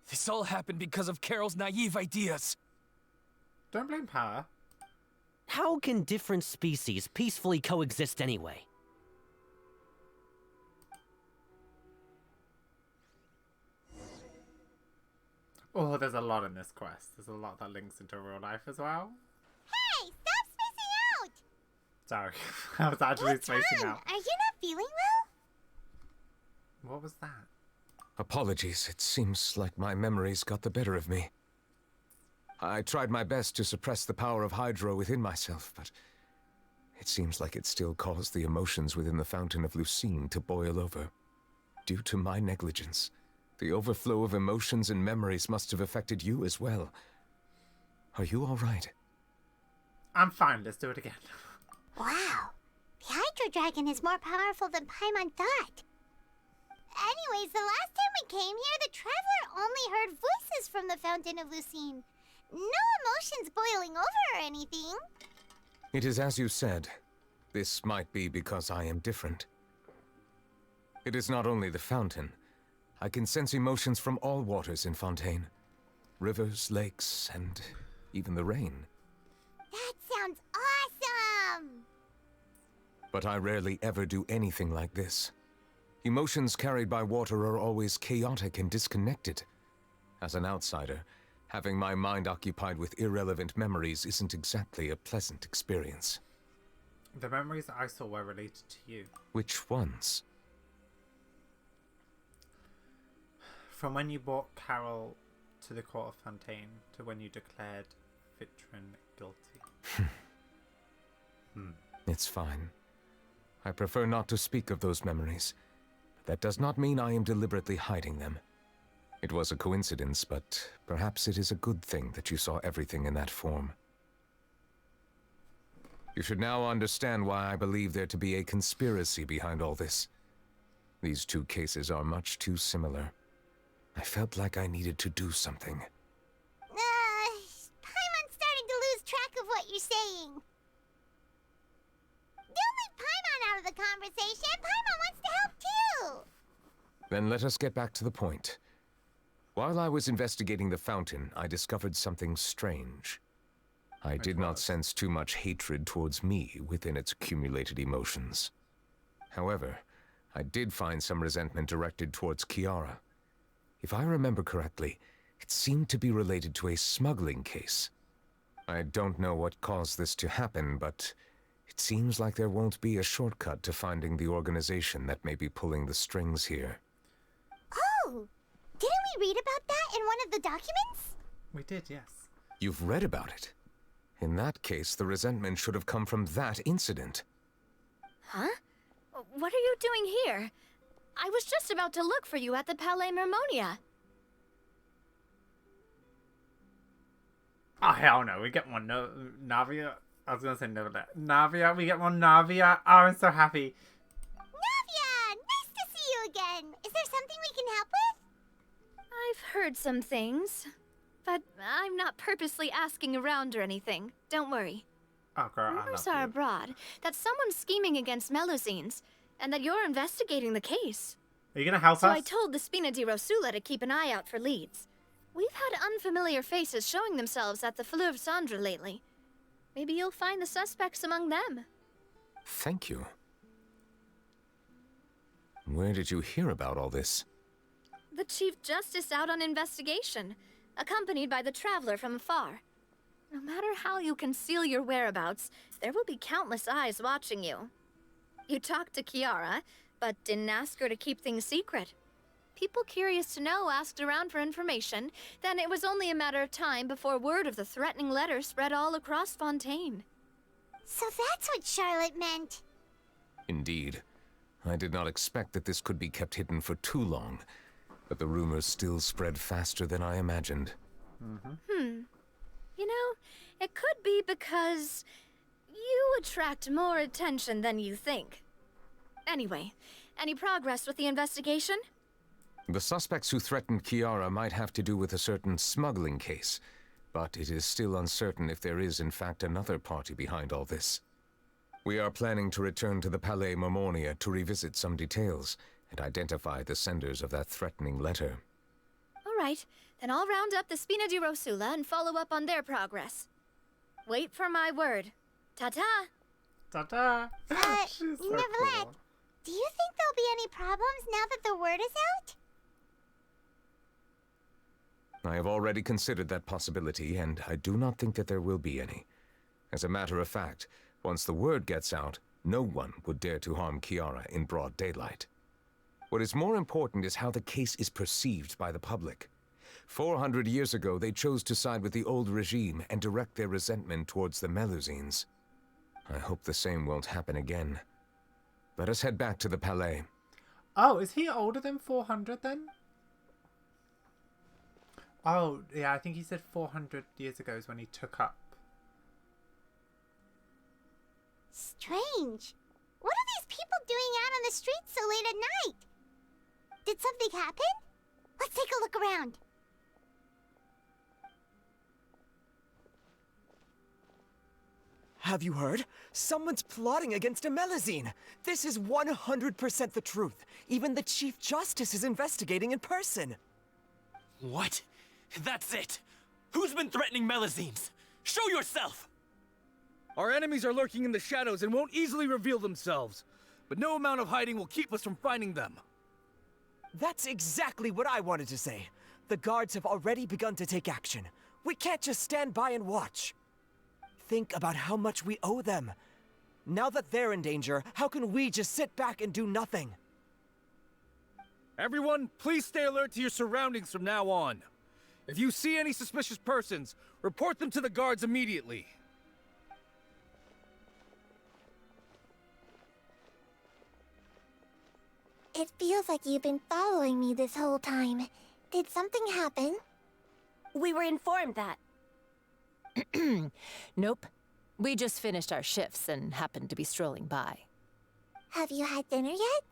This all happened because of Carol's naive ideas. Don't blame her. How can different species peacefully coexist anyway? Oh, there's a lot in this quest. There's a lot that links into real life as well. Hey, stop spacing out! Sorry, I was actually spacing out. Are you not feeling well? What was that? Apologies, it seems like my memories got the better of me. I tried my best to suppress the power of Hydro within myself, but it seems like it still caused the emotions within the Fountain of Lucine to boil over. Due to my negligence, the overflow of emotions and memories must have affected you as well. Are you all right? I'm fine, let's do it again. Wow, the Hydro Dragon is more powerful than Paimon thought. Anyways, the last time we came here, the Traveler only heard voices from the Fountain of Lucine. No emotions boiling over or anything. It is as you said. This might be because I am different. It is not only the fountain. I can sense emotions from all waters in Fontaine. Rivers, lakes, and even the rain. That sounds awesome! But I rarely ever do anything like this. Emotions carried by water are always chaotic and disconnected. As an outsider, having my mind occupied with irrelevant memories isn't exactly a pleasant experience. The memories I saw were related to you. Which ones? From when you brought Carol to the court of Fontaine to when you declared Vitrin guilty. It's fine. I prefer not to speak of those memories. But that does not mean I am deliberately hiding them. It was a coincidence, but perhaps it is a good thing that you saw everything in that form. You should now understand why I believe there to be a conspiracy behind all this. These two cases are much too similar. I felt like I needed to do something. Paimon's starting to lose track of what you're saying. Don't leave Paimon out of the conversation. Paimon wants to help too. Then let us get back to the point. While I was investigating the fountain, I discovered something strange. I did not sense too much hatred towards me within its accumulated emotions. However, I did find some resentment directed towards Kiara. If I remember correctly, it seemed to be related to a smuggling case. I don't know what caused this to happen, but it seems like there won't be a shortcut to finding the organization that may be pulling the strings here. Oh! Didn't we read about that in one of the documents? We did, yes. You've read about it? In that case, the resentment should have come from that incident. Huh? What are you doing here? I was just about to look for you at the Palais Mermonia. Oh, hell no. We get one Navia. I was going to say Neuvillette. Navia. We get one Navia. Oh, I'm so happy. Navia! Nice to see you again. Is there something we can help with? I've heard some things, but I'm not purposely asking around or anything. Don't worry. Oh, girl, Rumors are abroad that someone's scheming against Melusines, and that you're investigating the case. Are you going to help us? So I told the Spina di Rosula to keep an eye out for leads. We've had unfamiliar faces showing themselves at the Fleuve Cendre lately. Maybe you'll find the suspects among them. Thank you. Where did you hear about all this? The Chief Justice out on investigation, accompanied by the Traveler from afar. No matter how you conceal your whereabouts, there will be countless eyes watching you. You talked to Kiara, but didn't ask her to keep things secret. People curious to know asked around for information, then it was only a matter of time before word of the threatening letter spread all across Fontaine. So that's what Charlotte meant. Indeed. I did not expect that this could be kept hidden for too long, but the rumors still spread faster than I imagined. You know, it could be because you attract more attention than you think. Anyway, any progress with the investigation? The suspects who threatened Kiara might have to do with a certain smuggling case, but it is still uncertain if there is in fact another party behind all this. We are planning to return to the Palais Mermonia to revisit some details and identify the senders of that threatening letter. All right, then I'll round up the Spina di Rosula and follow up on their progress. Wait for my word. Ta-ta! Ta-ta! Neuvillette, cool. do you think there'll be any problems now that the word is out? I have already considered that possibility, and I do not think that there will be any. As a matter of fact, once the word gets out, no one would dare to harm Kiara in broad daylight. What is more important is how the case is perceived by the public. 400 years ago, they chose to side with the old regime and direct their resentment towards the Melusines. I hope the same won't happen again. Let us head back to the Palais. Oh, is he older than 400 then? Oh, yeah, I think he said 400 years ago is when he took up. Strange. What are these people doing out on the streets so late at night? Did something happen? Let's take a look around. Have you heard? Someone's plotting against a Melusine. This is 100% the truth. Even the Chief Justice is investigating in person. What? That's it! Who's been threatening Melusines? Show yourself! Our enemies are lurking in the shadows and won't easily reveal themselves. But no amount of hiding will keep us from finding them. That's exactly what I wanted to say. The guards have already begun to take action. We can't just stand by and watch. Think about how much we owe them. Now that they're in danger, how can we just sit back and do nothing? Everyone, please stay alert to your surroundings from now on. If you see any suspicious persons, report them to the guards immediately. It feels like you've been following me this whole time. Did something happen? We were informed that. Nope. We just finished our shifts and happened to be strolling by. Have you had dinner yet?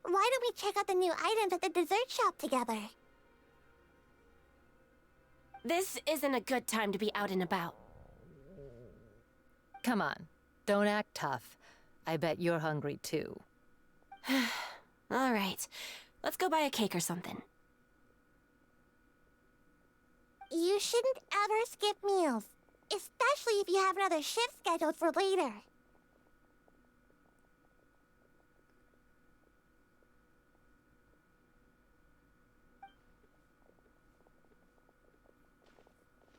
Why don't we check out the new items at the dessert shop together? This isn't a good time to be out and about. Come on, don't act tough. I bet you're hungry too. All right, let's go buy a cake or something. You shouldn't ever skip meals, especially if you have another shift scheduled for later.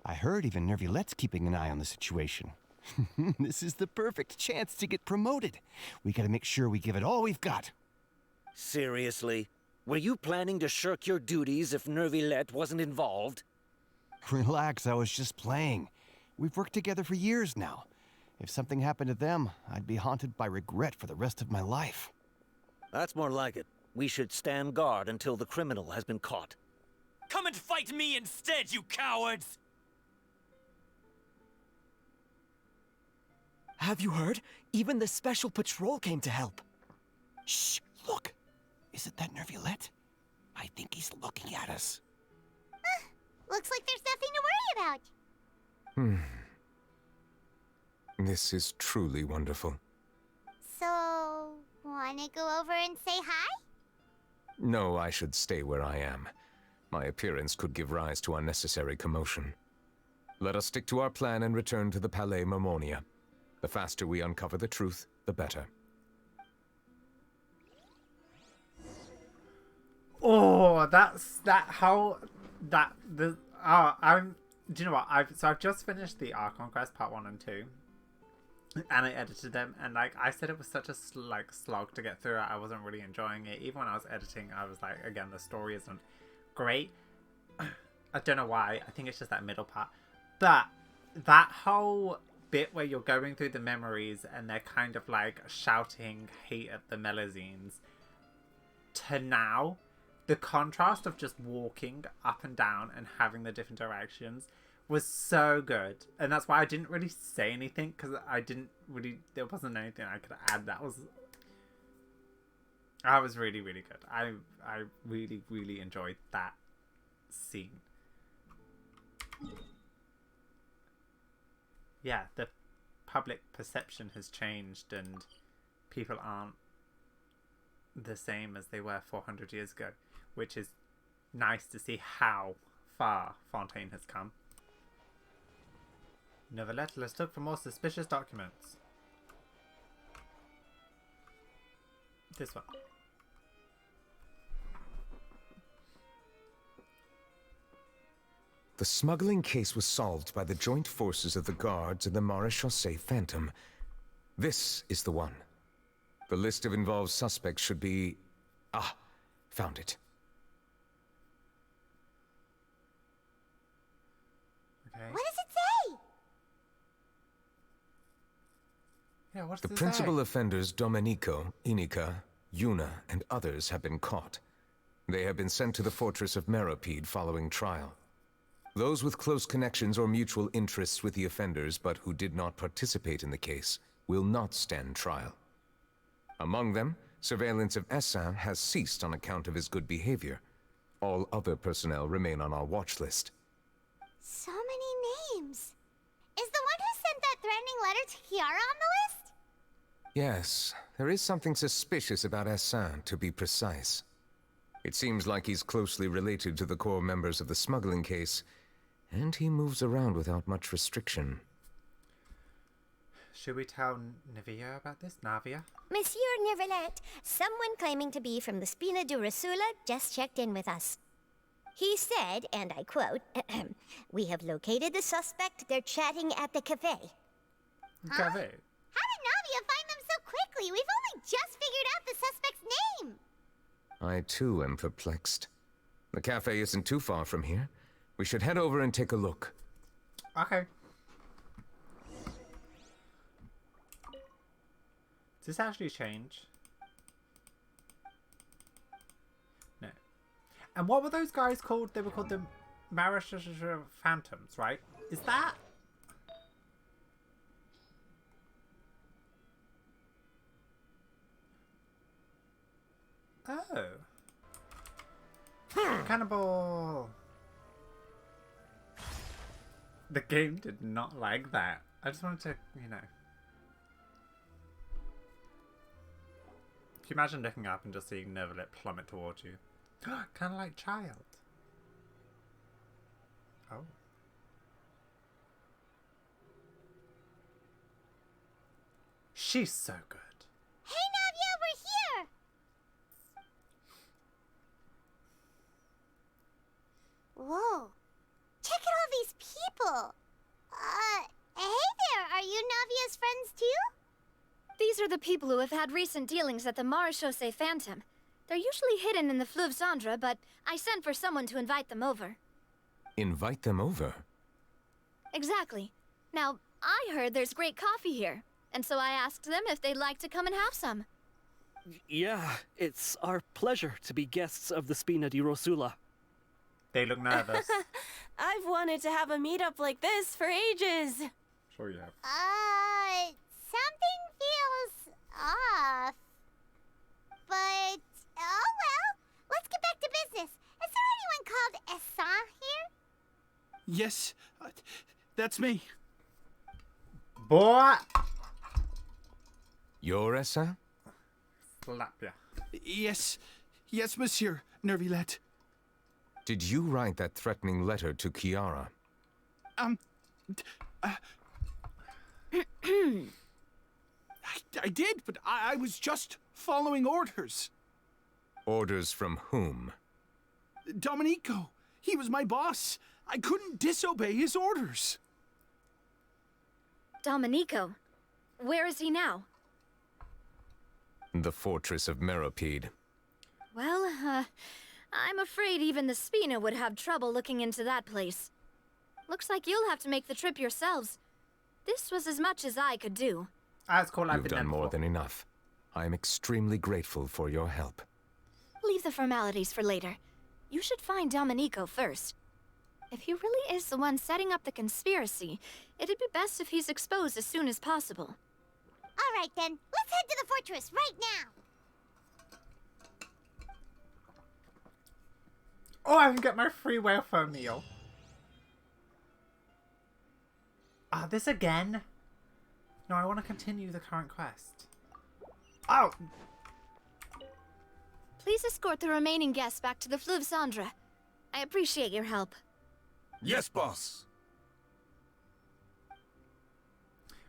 I heard even Neuvillette's keeping an eye on the situation. This is the perfect chance to get promoted. We gotta make sure we give it all we've got. Seriously? Were you planning to shirk your duties if Neuvillette wasn't involved? Relax, I was just playing. We've worked together for years now. If something happened to them, I'd be haunted by regret for the rest of my life. That's more like it. We should stand guard until the criminal has been caught. Come and fight me instead, you cowards! Have you heard? Even the special patrol came to help. Shh, look. Isn't that Neuvillette? I think he's looking at us. Looks like there's nothing to worry about. This is truly wonderful. So, wanna go over and say hi? No, I should stay where I am. My appearance could give rise to unnecessary commotion. Let us stick to our plan and return to the Palais Mermonia. The faster we uncover the truth, the better. Oh, do you know what? I've just finished the Archon Quest Part 1 and 2. And I edited them, and I said it was such a slog to get through it. I wasn't really enjoying it. Even when I was editing, I was like, again, the story isn't great. I don't know why. I think it's just that middle part. But that whole bit where you're going through the memories and they're kind of shouting hate at the Melazines, to now, the contrast of just walking up and down and having the different directions was so good. And that's why I didn't really say anything, because there wasn't anything I could add. That was really, really good. I really, really enjoyed that scene. Yeah, the public perception has changed and people aren't the same as they were 400 years ago, which is nice to see how far Fontaine has come. Neuvillette, let's look for more suspicious documents. This one. The smuggling case was solved by the joint forces of the guards and the Maréchaussée Phantom. This is the one. The list of involved suspects should be... Ah, found it. Okay. What does it say? Yeah, what's The this principal say? offenders Domenico, Inica, Yuna, and others have been caught. They have been sent to the fortress of Meropide following trial. Those with close connections or mutual interests with the offenders but who did not participate in the case will not stand trial. Among them, surveillance of Essin has ceased on account of his good behavior. All other personnel remain on our watch list. So many names. Is the one who sent that threatening letter to Kiara on the list? Yes, there is something suspicious about Essin, to be precise. It seems like he's closely related to the core members of the smuggling case, and he moves around without much restriction. Should we tell Navia about this? Navia? Monsieur Neuvillette, someone claiming to be from the Spina de Rasula just checked in with us. He said, and I quote, "We have located the suspect. They're chatting at the cafe." Cafe? How did Navia find them so quickly? We've only just figured out the suspect's name. I too am perplexed. The cafe isn't too far from here. We should head over and take a look. Okay. Does this actually change? And what were those guys called? They were called the Marish Phantoms, right? Is that? Oh. Cannibal. The game did not like that. I just wanted to, you know. Can you imagine looking up and just seeing Neuvillette plummet towards you? Kind of like Child. Oh. She's so good. Hey, Navia, we're here! Whoa. Check out all these people. Hey there, are you Navia's friends too? These are the people who have had recent dealings at the Marechaussee Phantom. They're usually hidden in the Fleuve Cendre, but I sent for someone to invite them over. Invite them over? Exactly. Now, I heard there's great coffee here, and so I asked them if they'd like to come and have some. Yeah, it's our pleasure to be guests of the Spina di Rosula. They look nervous. I've wanted to have a meetup like this for ages. Sure you have. Something feels off. But, oh well. Let's get back to business. Is there anyone called Essan here? Yes, that's me. Boy! You're Essa? Slap ya. Yes, monsieur, Neuvillette. Did you write that threatening letter to Kiara? I did, but I was just following orders. Orders from whom? Domenico. He was my boss. I couldn't disobey his orders. Domenico? Where is he now? The fortress of Meropide. Well, I'm afraid even the Spina would have trouble looking into that place. Looks like you'll have to make the trip yourselves. This was as much as I could do. That's cool. You've done more than enough. I am extremely grateful for your help. Leave the formalities for later. You should find Domenico first. If he really is the one setting up the conspiracy, it'd be best if he's exposed as soon as possible. All right then, let's head to the fortress right now. Oh, I can get my free wafer meal. Ah, this again? No, I want to continue the current quest. Oh! Please escort the remaining guests back to the Fleuve Cendre. I appreciate your help. Yes, boss.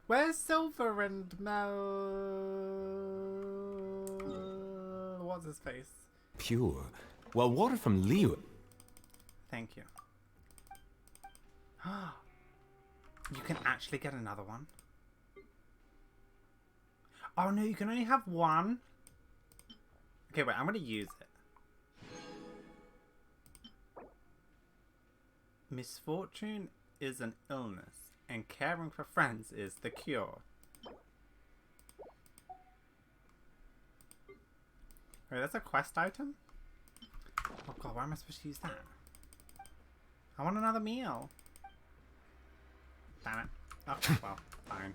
Where's Silver and Mel? What's his face? Pure. Well, water from Leo. Thank you. You can actually get another one. Oh no, you can only have one. Okay, wait, I'm gonna use it. Misfortune is an illness, and caring for friends is the cure. Wait, that's a quest item? Oh god, why am I supposed to use that? I want another meal. Damn it. Okay, well, fine.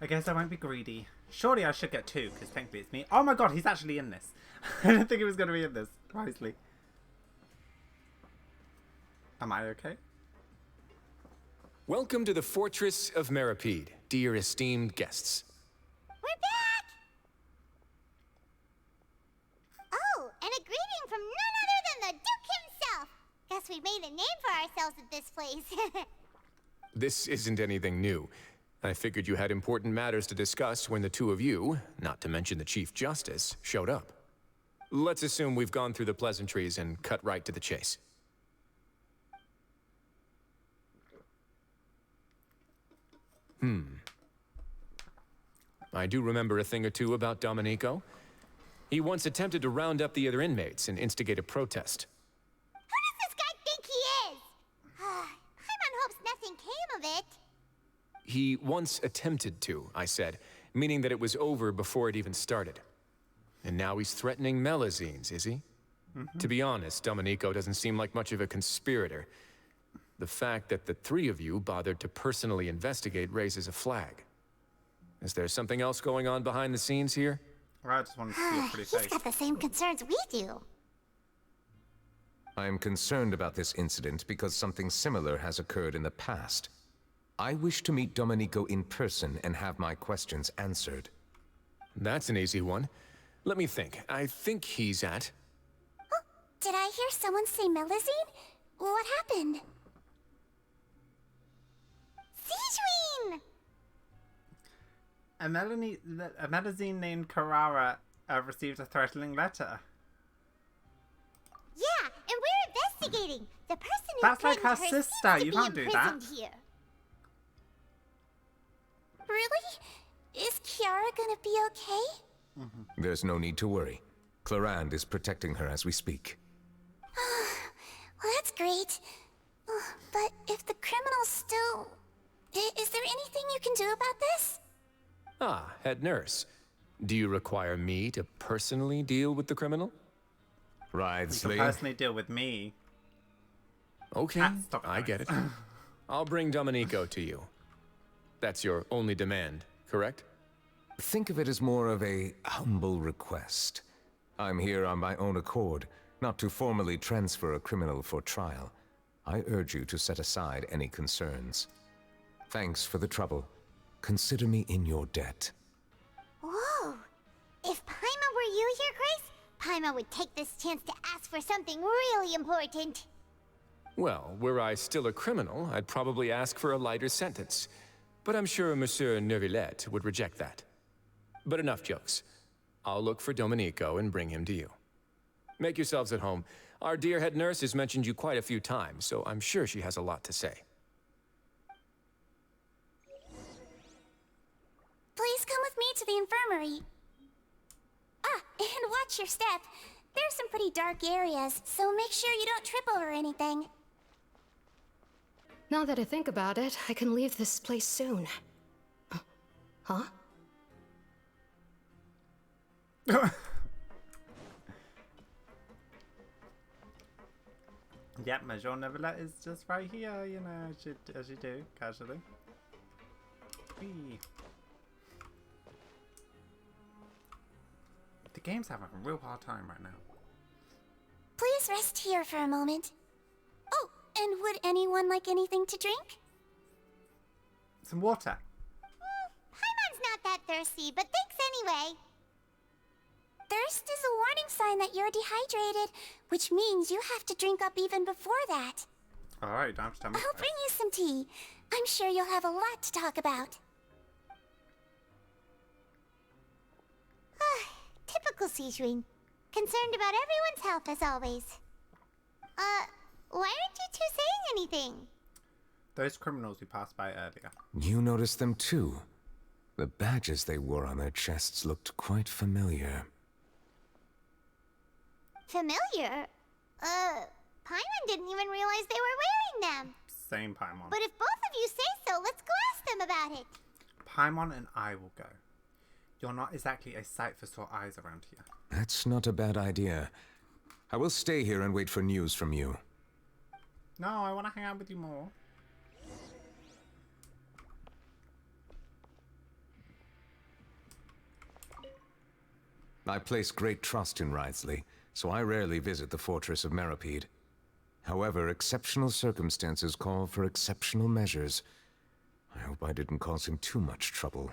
I guess I won't be greedy. Surely I should get two, because technically it's me. Oh my god, he's actually in this. I didn't think he was going to be in this. Wisely. Am I okay? Welcome to the Fortress of Meropide, dear esteemed guests. We're back! Oh, and a greeting from none other than the Duke himself. Guess we made a name for ourselves at this place. This isn't anything new. I figured you had important matters to discuss when the two of you, not to mention the Chief Justice, showed up. Let's assume we've gone through the pleasantries and cut right to the chase. I do remember a thing or two about Domenico. He once attempted to round up the other inmates and instigate a protest. Who does this guy think he is? Paimon hopes nothing came of it. He once attempted to, I said, meaning that it was over before it even started. And now he's threatening Melazines, is he? To be honest, Domenico doesn't seem like much of a conspirator. The fact that the three of you bothered to personally investigate raises a flag. Is there something else going on behind the scenes here? I just wanted to see your pretty face. He's got the same concerns we do. I am concerned about this incident because something similar has occurred in the past. I wish to meet Domenico in person and have my questions answered. That's an easy one. Let me think. I think he's at... Oh, did I hear someone say Melusine? What happened? Sigewinne! A Melusine named Carrara received a threatening letter. Yeah, and we're investigating. The person who That's like her threatened sister. seems to You be can't do that. imprisoned here. Really? Is Kiara gonna be okay? There's no need to worry. Clarande is protecting her as we speak. Well, that's great. But if the criminal's still... Is there anything you can do about this? Ah, head nurse. Do you require me to personally deal with the criminal? Wriothesley. You can personally deal with me. Okay, I get it. I'll bring Domenico to you. That's your only demand, correct? Think of it as more of a humble request. I'm here on my own accord, not to formally transfer a criminal for trial. I urge you to set aside any concerns. Thanks for the trouble. Consider me in your debt. Whoa! If Paimon were you here, Grace, Paimon would take this chance to ask for something really important. Well, were I still a criminal, I'd probably ask for a lighter sentence. But I'm sure Monsieur Neuvillette would reject that. But enough jokes. I'll look for Domenico and bring him to you. Make yourselves at home. Our dear head nurse has mentioned you quite a few times, so I'm sure she has a lot to say. Please come with me to the infirmary. Ah, and watch your step. There's some pretty dark areas, so make sure you don't trip over anything. Now that I think about it, I can leave this place soon. Huh? Yep, Major Neuvillette is just right here, you know, as you do, casually. Whee. The game's having a real hard time right now. Please rest here for a moment. Oh, and would anyone like anything to drink? Some water. Paimon's not that thirsty, but thanks anyway. Thirst is a warning sign that you're dehydrated, which means you have to drink up even before that. Alright, don't have to tell me. I'll bring you some tea. I'm sure you'll have a lot to talk about. Typical Sigewinne. Concerned about everyone's health as always. Why aren't you two saying anything? Those criminals we passed by earlier. You noticed them too. The badges they wore on their chests looked quite familiar. Familiar? Paimon didn't even realize they were wearing them. Same Paimon. But if both of you say so, let's go ask them about it. Paimon and I will go. You're not exactly a sight for sore eyes around here. That's not a bad idea. I will stay here and wait for news from you. No, I want to hang out with you more. I place great trust in Wriothesley, so I rarely visit the fortress of Meropide. However, exceptional circumstances call for exceptional measures. I hope I didn't cause him too much trouble.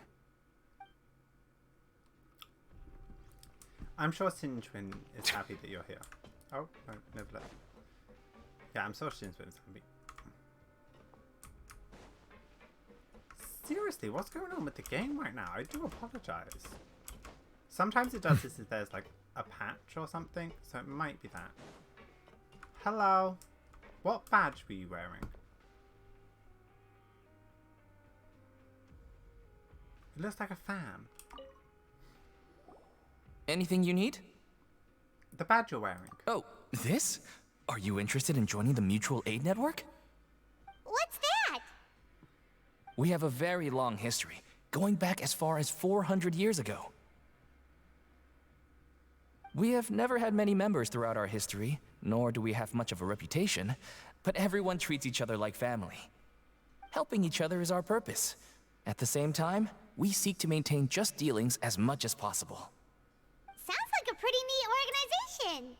I'm sure Sigewinne is happy that you're here. Oh, no, Neuvillette. Yeah, I'm sure Sigewinne is happy. Seriously, what's going on with the game right now? I do apologize. Sometimes it does this if there's like a patch or something, so it might be that. Hello. What badge were you wearing? It looks like a fan. Anything you need? The badge you're wearing. Oh, this? Are you interested in joining the Mutual Aid Network? What's that? We have a very long history, going back as far as 400 years ago. We have never had many members throughout our history, nor do we have much of a reputation, but everyone treats each other like family. Helping each other is our purpose. At the same time, we seek to maintain just dealings as much as possible. Sounds like a pretty neat organization.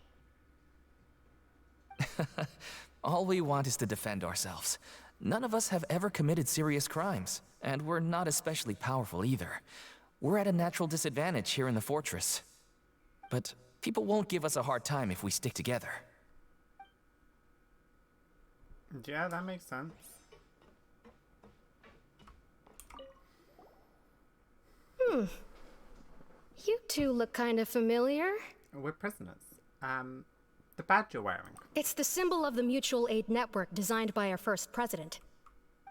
All we want is to defend ourselves. None of us have ever committed serious crimes, and we're not especially powerful either. We're at a natural disadvantage here in the fortress. But people won't give us a hard time if we stick together. Yeah, that makes sense. You two look kind of familiar. We're prisoners. The badge you're wearing. It's the symbol of the mutual aid network designed by our first president.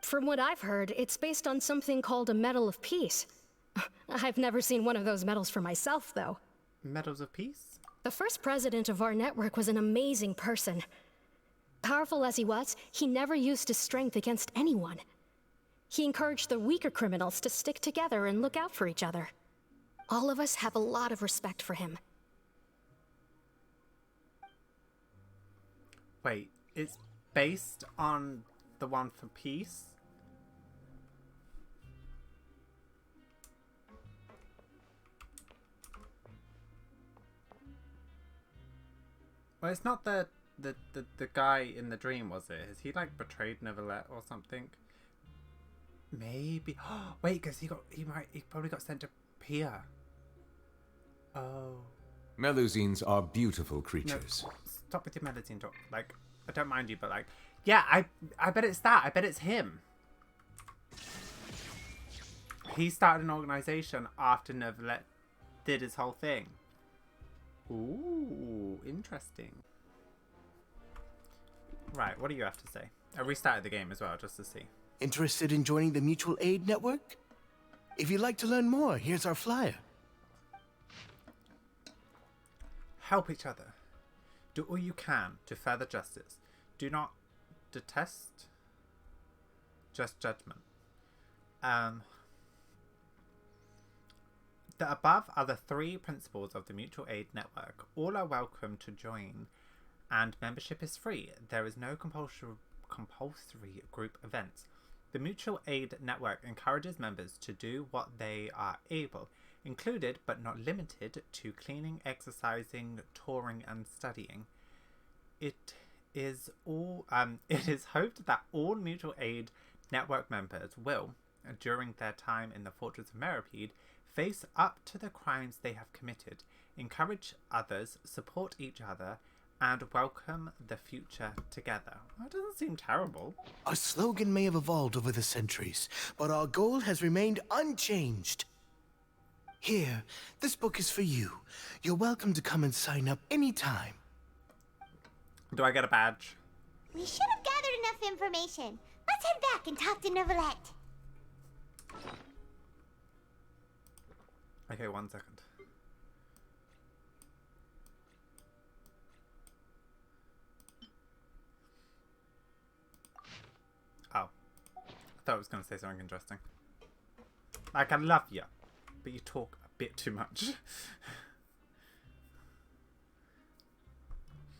From what I've heard, it's based on something called a Medal of Peace. I've never seen one of those medals for myself, though. Medals of Peace? The first president of our network was an amazing person. Powerful as he was, he never used his strength against anyone. He encouraged the weaker criminals to stick together and look out for each other. All of us have a lot of respect for him. Wait, it's based on the one for peace? Well, it's not the guy in the dream, was it? Has he like betrayed Neuvillette or something? Maybe. Wait, because he probably got sent to Pia. Oh. Melusines are beautiful creatures. No, stop with your Melusine talk. Like, I don't mind you, but like, yeah, I bet it's that. I bet it's him. He started an organization after Neuvillette did his whole thing. Ooh, interesting. Right, what do you have to say? I restarted the game as well, just to see. Interested in joining the Mutual Aid Network? If you'd like to learn more, here's our flyer. Help each other. Do all you can to further justice. Do not detest just judgment. The above are the 3 principles of the Mutual Aid Network. All are welcome to join, and membership is free. There is no compulsory group events. The Mutual Aid Network encourages members to do what they are able, included but not limited to cleaning, exercising, touring, and studying. It is hoped that all Mutual Aid Network members will, during their time in the Fortress of Meripede, face up to the crimes they have committed, encourage others, support each other, and welcome the future together. That doesn't seem terrible. Our slogan may have evolved over the centuries, but our goal has remained unchanged. Here, this book is for you. You're welcome to come and sign up anytime. Do I get a badge? We should have gathered enough information. Let's head back and talk to Neuvillette. Okay, 1 second. Oh. I thought I was going to say something interesting. Like, I love you, but you talk a bit too much.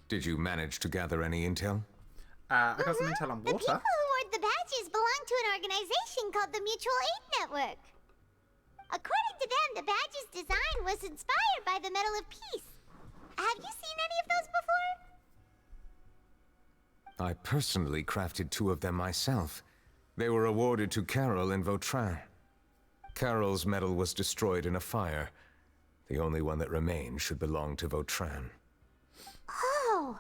Did you manage to gather any intel? I got some intel on The water. people who award the badges belong to an organization called the Mutual Aid Network. According to them, the badge's design was inspired by the Medal of Peace. Have you seen any of those before? I personally crafted 2 of them myself. They were awarded to Carol and Vautrin. Carol's medal was destroyed in a fire. The only one that remained should belong to Vautrin. Oh.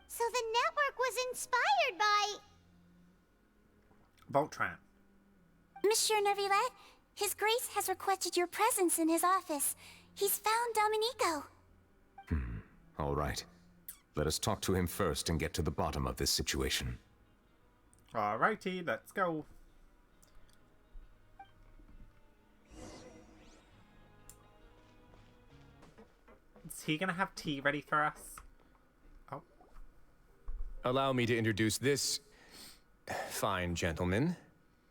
So the network was inspired by... Vautrin. Monsieur Neuvillette, His Grace has requested your presence in his office. He's found Domenico. All right. Let us talk to him first and get to the bottom of this situation. Alrighty, let's go. Is he gonna have tea ready for us? Oh. Allow me to introduce this fine gentleman,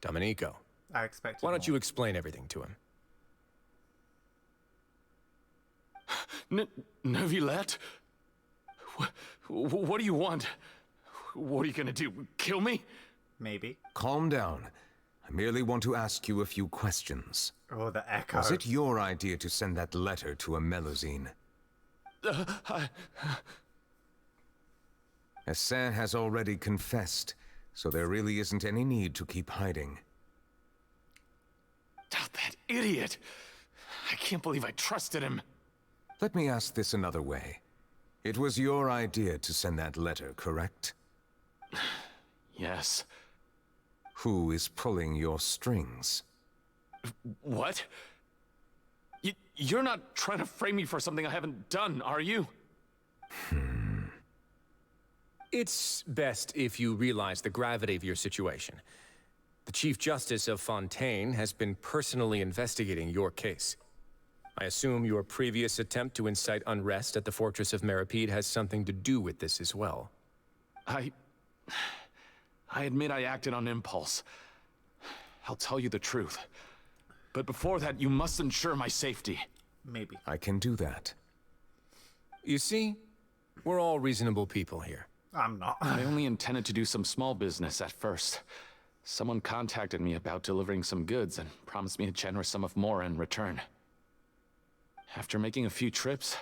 Domenico. I expect. Why don't you explain everything to him? Neuvillette? What do you want? What are you gonna do? Kill me? Maybe. Calm down. I merely want to ask you a few questions. Oh, the echo. Was it your idea to send that letter to a Melusine? Essin has already confessed, so there really isn't any need to keep hiding. That idiot! I can't believe I trusted him. Let me ask this another way. It was your idea to send that letter, correct? Yes. Who is pulling your strings? What? You're not trying to frame me for something I haven't done, are you? It's best if you realize the gravity of your situation. The Chief Justice of Fontaine has been personally investigating your case. I assume your previous attempt to incite unrest at the Fortress of Meripede has something to do with this as well. I admit I acted on impulse. I'll tell you the truth. But before that, you must ensure my safety. Maybe. I can do that. You see, we're all reasonable people here. I'm not. I only intended to do some small business at first. Someone contacted me about delivering some goods and promised me a generous sum of more in return. After making a few trips,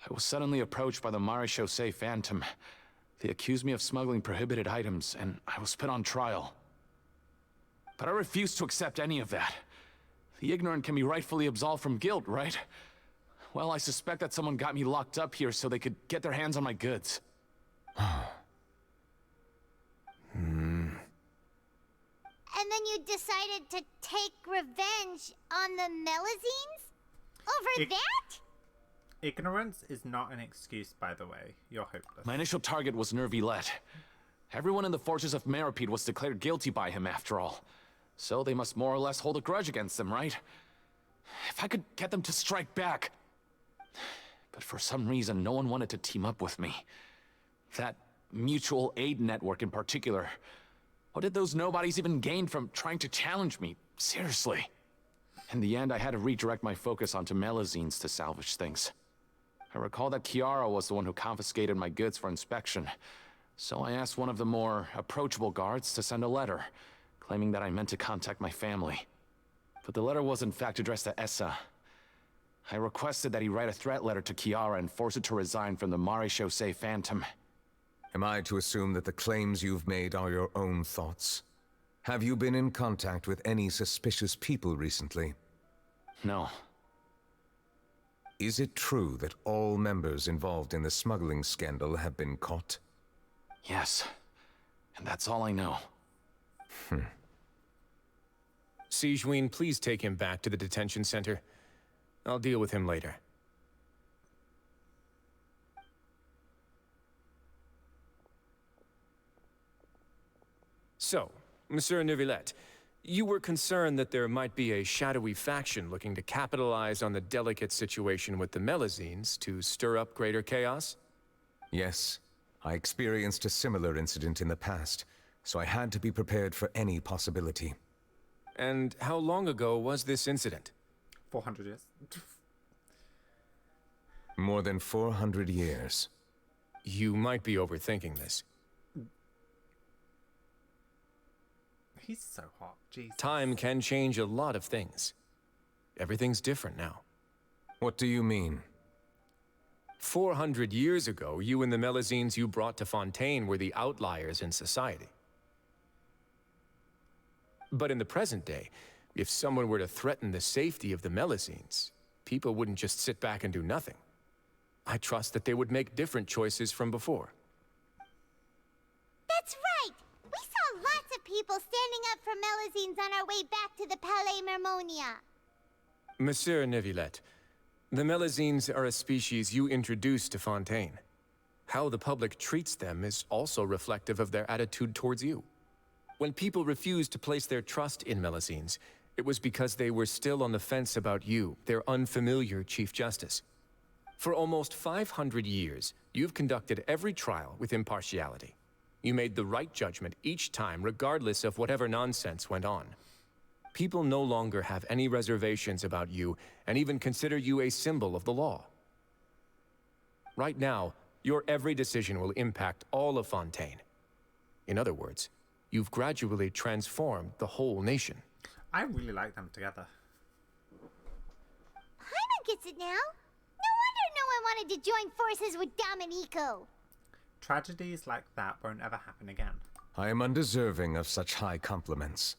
I was suddenly approached by the Maréchaussée Phantom. They accused me of smuggling prohibited items, and I was put on trial. But I refused to accept any of that. The ignorant can be rightfully absolved from guilt, right? Well, I suspect that someone got me locked up here so they could get their hands on my goods. And then you decided to take revenge on the Melusines? Over that? Ignorance is not an excuse, by the way. You're hopeless. My initial target was Neuvillette. Everyone in the Fortress of Meripede was declared guilty by him, after all. So they must more or less hold a grudge against him, right? If I could get them to strike back. But for some reason, no one wanted to team up with me. That mutual aid network in particular. What did those nobodies even gain from trying to challenge me? Seriously. In the end, I had to redirect my focus onto Melusines to salvage things. I recall that Kiara was the one who confiscated my goods for inspection. So I asked one of the more approachable guards to send a letter, claiming that I meant to contact my family. But the letter was in fact addressed to Essa. I requested that he write a threat letter to Kiara and force her to resign from the Maréchaussée Phantom. Am I to assume that the claims you've made are your own thoughts? Have you been in contact with any suspicious people recently? No. Is it true that all members involved in the smuggling scandal have been caught? Yes. And that's all I know. Sigewinne, please take him back to the detention center. I'll deal with him later. So, Monsieur Neuvillette, you were concerned that there might be a shadowy faction looking to capitalize on the delicate situation with the Melusines to stir up greater chaos? Yes. I experienced a similar incident in the past, so I had to be prepared for any possibility. And how long ago was this incident? 400 years. More than 400 years. You might be overthinking this. He's so hot, Jesus. Time can change a lot of things. Everything's different now. What do you mean? 400 years ago, you and the Melusines you brought to Fontaine were the outliers in society. But in the present day, if someone were to threaten the safety of the Melusines, people wouldn't just sit back and do nothing. I trust that they would make different choices from before. That's right! We saw lots of people standing up for Melusines on our way back to the Palais Mermonia. Monsieur Neuvillette, the Melusines are a species you introduced to Fontaine. How the public treats them is also reflective of their attitude towards you. When people refused to place their trust in Melusines, it was because they were still on the fence about you, their unfamiliar Chief Justice. For almost 500 years, you've conducted every trial with impartiality. You made the right judgment each time, regardless of whatever nonsense went on. People no longer have any reservations about you, and even consider you a symbol of the law. Right now, your every decision will impact all of Fontaine. In other words, you've gradually transformed the whole nation. I really like them together. Paimon gets it now. No wonder no one wanted to join forces with Domenico. Tragedies like that won't ever happen again. I am undeserving of such high compliments.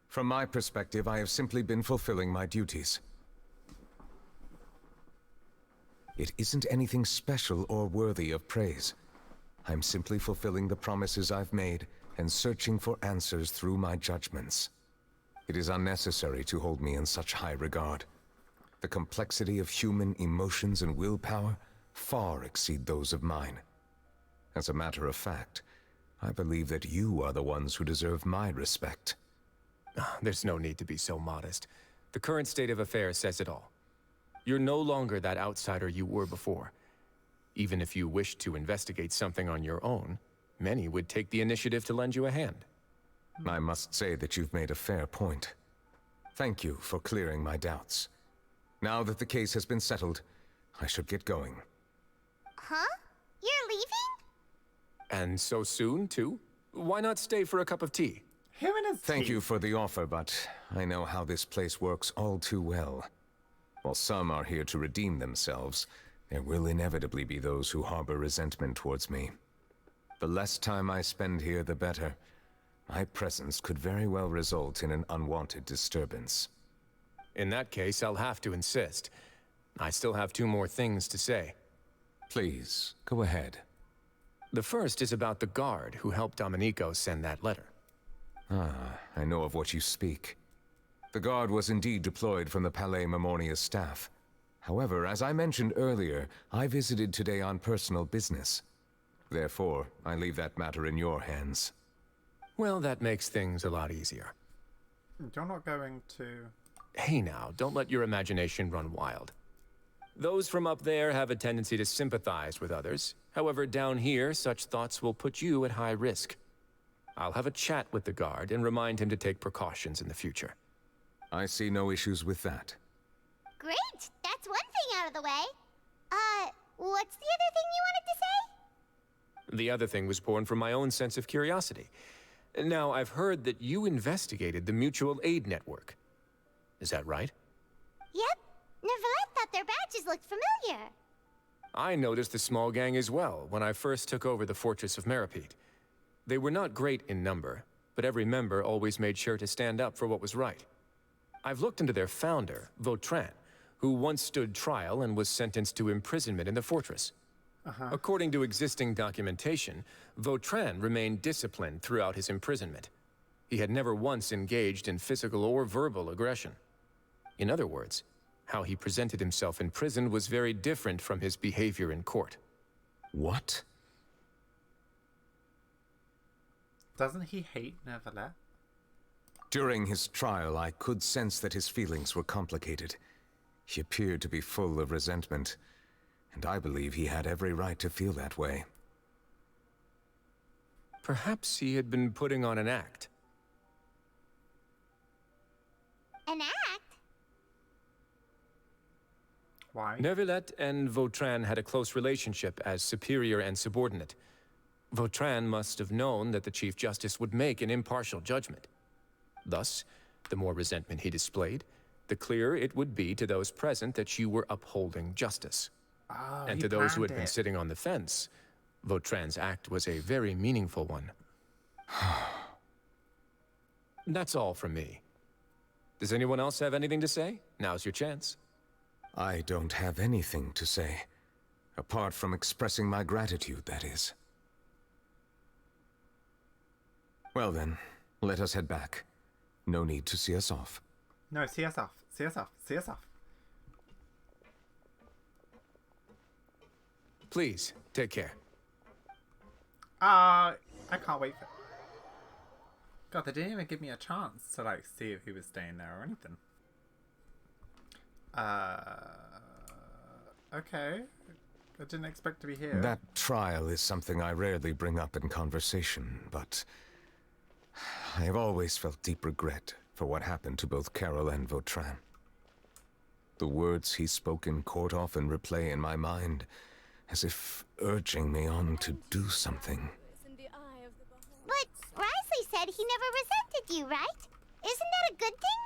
From my perspective, I have simply been fulfilling my duties. It isn't anything special or worthy of praise. I'm simply fulfilling the promises I've made and searching for answers through my judgments. It is unnecessary to hold me in such high regard. The complexity of human emotions and willpower far exceed those of mine. As a matter of fact, I believe that you are the ones who deserve my respect. There's no need to be so modest. The current state of affairs says it all. You're no longer that outsider you were before. Even if you wished to investigate something on your own, many would take the initiative to lend you a hand. I must say that you've made a fair point. Thank you for clearing my doubts. Now that the case has been settled, I should get going. Huh? You're leaving? And so soon, too? Why not stay for a cup of tea? Thank you for the offer, but I know how this place works all too well. While some are here to redeem themselves, there will inevitably be those who harbor resentment towards me. The less time I spend here, the better. My presence could very well result in an unwanted disturbance. In that case, I'll have to insist. I still have 2 more things to say. Please, go ahead. The first is about the guard who helped Domenico send that letter. Ah, I know of what you speak. The guard was indeed deployed from the Palais Memornia's staff. However, as I mentioned earlier, I visited today on personal business. Therefore, I leave that matter in your hands. Well, that makes things a lot easier. You're not going to... Hey now, don't let your imagination run wild. Those from up there have a tendency to sympathize with others. However, down here, such thoughts will put you at high risk. I'll have a chat with the guard and remind him to take precautions in the future. I see no issues with that. Great! That's one thing out of the way. What's the other thing you wanted to say? The other thing was born from my own sense of curiosity. Now, I've heard that you investigated the mutual aid network. Is that right? Yep. Neuvillette thought their badges looked familiar. I noticed the small gang as well when I first took over the Fortress of Meripede. They were not great in number, but every member always made sure to stand up for what was right. I've looked into their founder, Vautrin, who once stood trial and was sentenced to imprisonment in the fortress. According to existing documentation, Vautrin remained disciplined throughout his imprisonment. He had never once engaged in physical or verbal aggression. In other words, how he presented himself in prison was very different from his behavior in court. What? Doesn't he hate Neuvillette? During his trial, I could sense that his feelings were complicated. He appeared to be full of resentment, and I believe he had every right to feel that way. Perhaps he had been putting on an act. An act? Why? Neuvillette and Vautrin had a close relationship as superior and subordinate. Vautrin must have known that the Chief Justice would make an impartial judgment. Thus, the more resentment he displayed, the clearer it would be to those present that you were upholding justice. Oh, and to those who had been sitting on the fence, Vautrin's act was a very meaningful one. That's all from me. Does anyone else have anything to say? Now's your chance. I don't have anything to say. Apart from expressing my gratitude, that is. Well then, let us head back. No need to see us off. No, see us off. See us off. See us off. Please, take care. I can't wait for... God, they didn't even give me a chance to, like, see if he was staying there or anything. Okay. I didn't expect to be here. That trial is something I rarely bring up in conversation, but... I have always felt deep regret for what happened to both Carol and Vautrin. The words he spoke in court often replay in my mind, as if urging me on to do something. But Risley said he never resented you, right? Isn't that a good thing?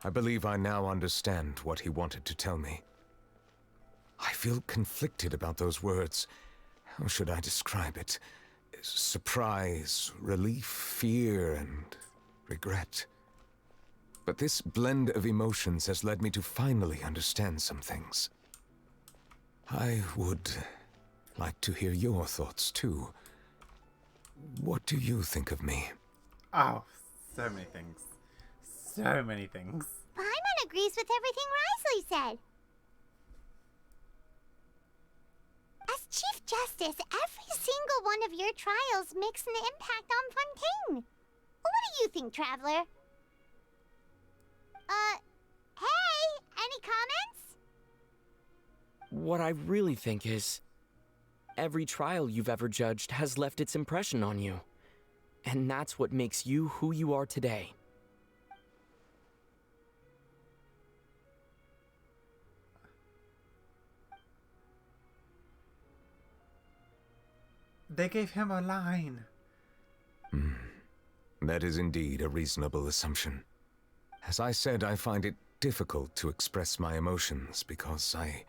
I believe I now understand what he wanted to tell me. I feel conflicted about those words. How should I describe it? Surprise, relief, fear, and regret. But this blend of emotions has led me to finally understand some things. I would like to hear your thoughts, too. What do you think of me? Oh, so many things. So many things. Paimon agrees with everything Risley said. As Chief Justice, every single one of your trials makes an impact on Fontaine. What do you think, Traveler? Hey, any comments? What I really think is, every trial you've ever judged has left its impression on you. And that's what makes you who you are today. They gave him a line. That is indeed a reasonable assumption. As I said, I find it difficult to express my emotions because I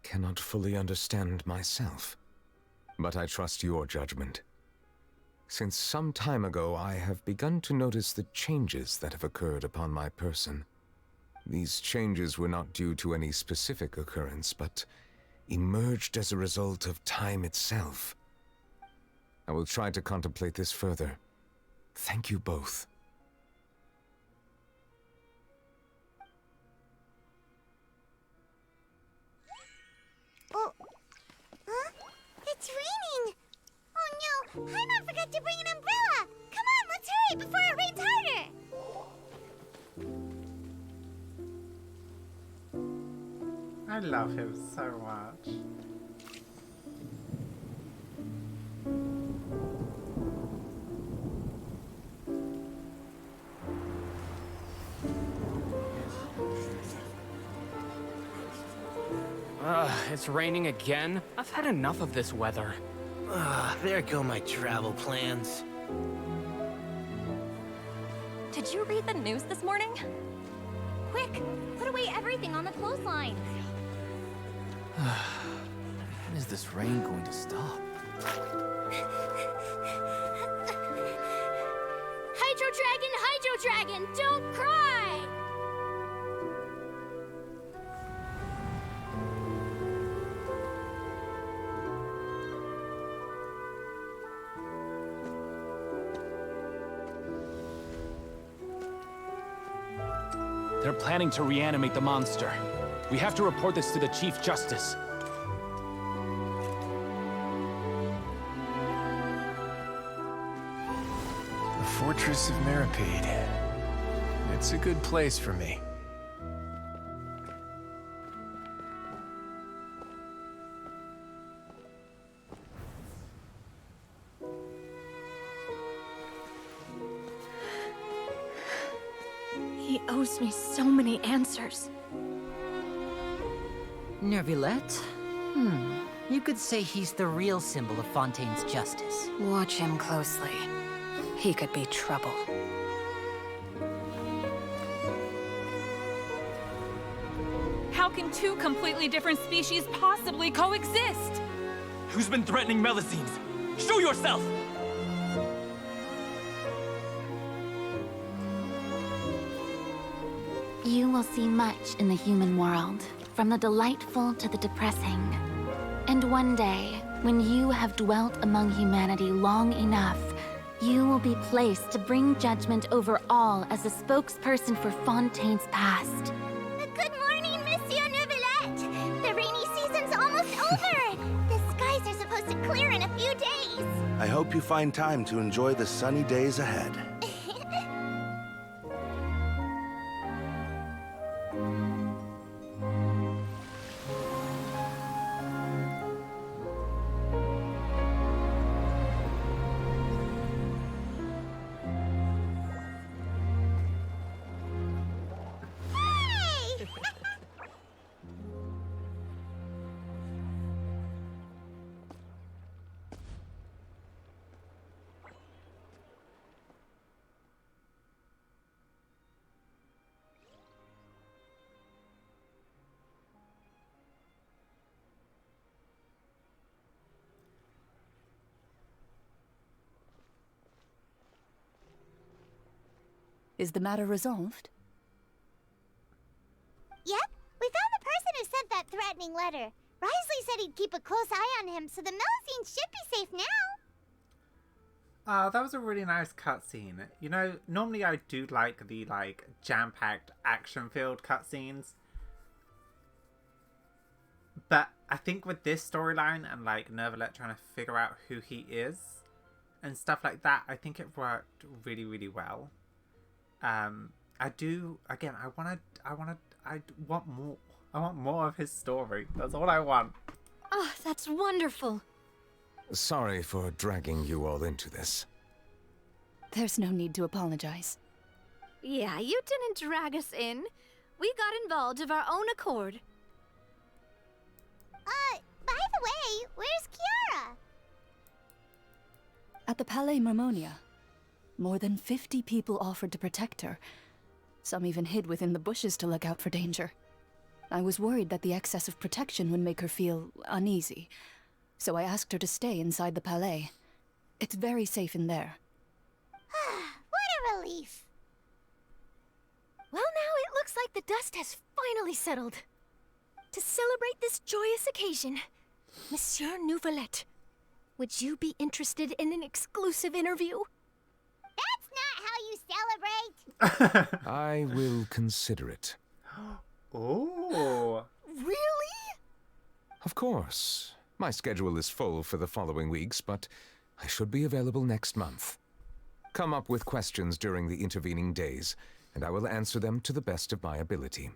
cannot fully understand myself. But I trust your judgment. Since some time ago, I have begun to notice the changes that have occurred upon my person. These changes were not due to any specific occurrence, but emerged as a result of time itself. I will try to contemplate this further. Thank you both. Oh, huh? It's raining! Oh no, Paimon forgot to bring an umbrella! Come on, let's hurry before it rains harder! I love him so much. It's raining again? I've had enough of this weather. There go my travel plans. Did you read the news this morning? Quick, put away everything on the clothesline. When is this rain going to stop? Hydro Dragon, don't cry! They're planning to reanimate the monster. We have to report this to the Chief Justice. The Fortress of Meripede. It's a good place for me. He owes me so many answers. Neuvillette? You could say he's the real symbol of Fontaine's justice. Watch him closely. He could be trouble. How can two completely different species possibly coexist? Who's been threatening Melusines? Show yourself! You will see much in the human world, from the delightful to the depressing. And one day, when you have dwelt among humanity long enough, you will be placed to bring judgment over all as a spokesperson for Fontaine's past. Good morning, Monsieur Neuvillette! The rainy season's almost over! The skies are supposed to clear in a few days! I hope you find time to enjoy the sunny days ahead. Is the matter resolved? Yep, we found the person who sent that threatening letter. Risley said he'd keep a close eye on him, so the Melusine should be safe now. That was a really nice cutscene. You know, normally I do like the, jam-packed, action-filled cutscenes. But I think with this storyline and, Neuvillette trying to figure out who he is and stuff like that, I think it worked really, really well. I want more. I want more of his story. That's all I want. Oh, that's wonderful. Sorry for dragging you all into this. There's no need to apologize. Yeah, you didn't drag us in. We got involved of our own accord. By the way, where's Kiara? At the Palais Marmonia, more than 50 people offered to protect her. Some even hid within the bushes to look out for danger. I was worried that the excess of protection would make her feel uneasy, so I asked her to stay inside the Palais. It's very safe in there. What a relief. Well, now it looks like the dust has finally settled. To celebrate this joyous occasion, Monsieur Neuvillette, would you be interested in an exclusive interview? That's not how you celebrate. I will consider it. Oh. Really? Of course. My schedule is full for the following weeks, but I should be available next month. Come up with questions during the intervening days, and I will answer them to the best of my ability.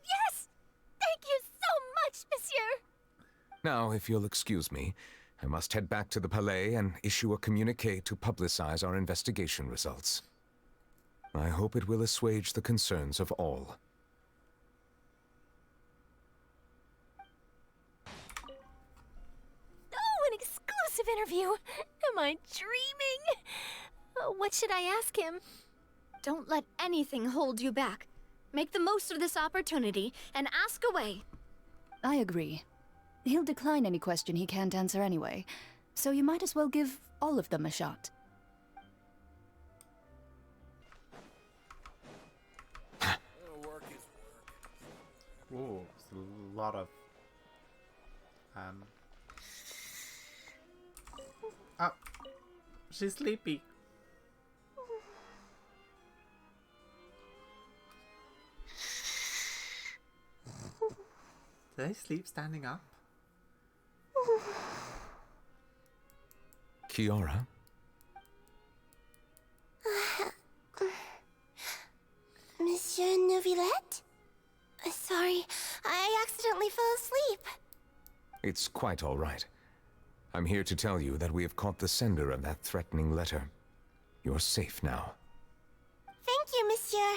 Yes! Thank you so much, Monsieur! Now, if you'll excuse me, I must head back to the Palais and issue a communiqué to publicize our investigation results. I hope it will assuage the concerns of all. Oh, an exclusive interview! Am I dreaming? What should I ask him? Don't let anything hold you back. Make the most of this opportunity and ask away. I agree. He'll decline any question he can't answer anyway, so you might as well give all of them a shot. Ooh, it's a lot of... Oh, she's sleepy. Do they sleep standing up? Kiara? Monsieur Neuvillette? Sorry, I accidentally fell asleep. It's quite all right. I'm here to tell you that we have caught the sender of that threatening letter. You're safe now. Thank you, Monsieur.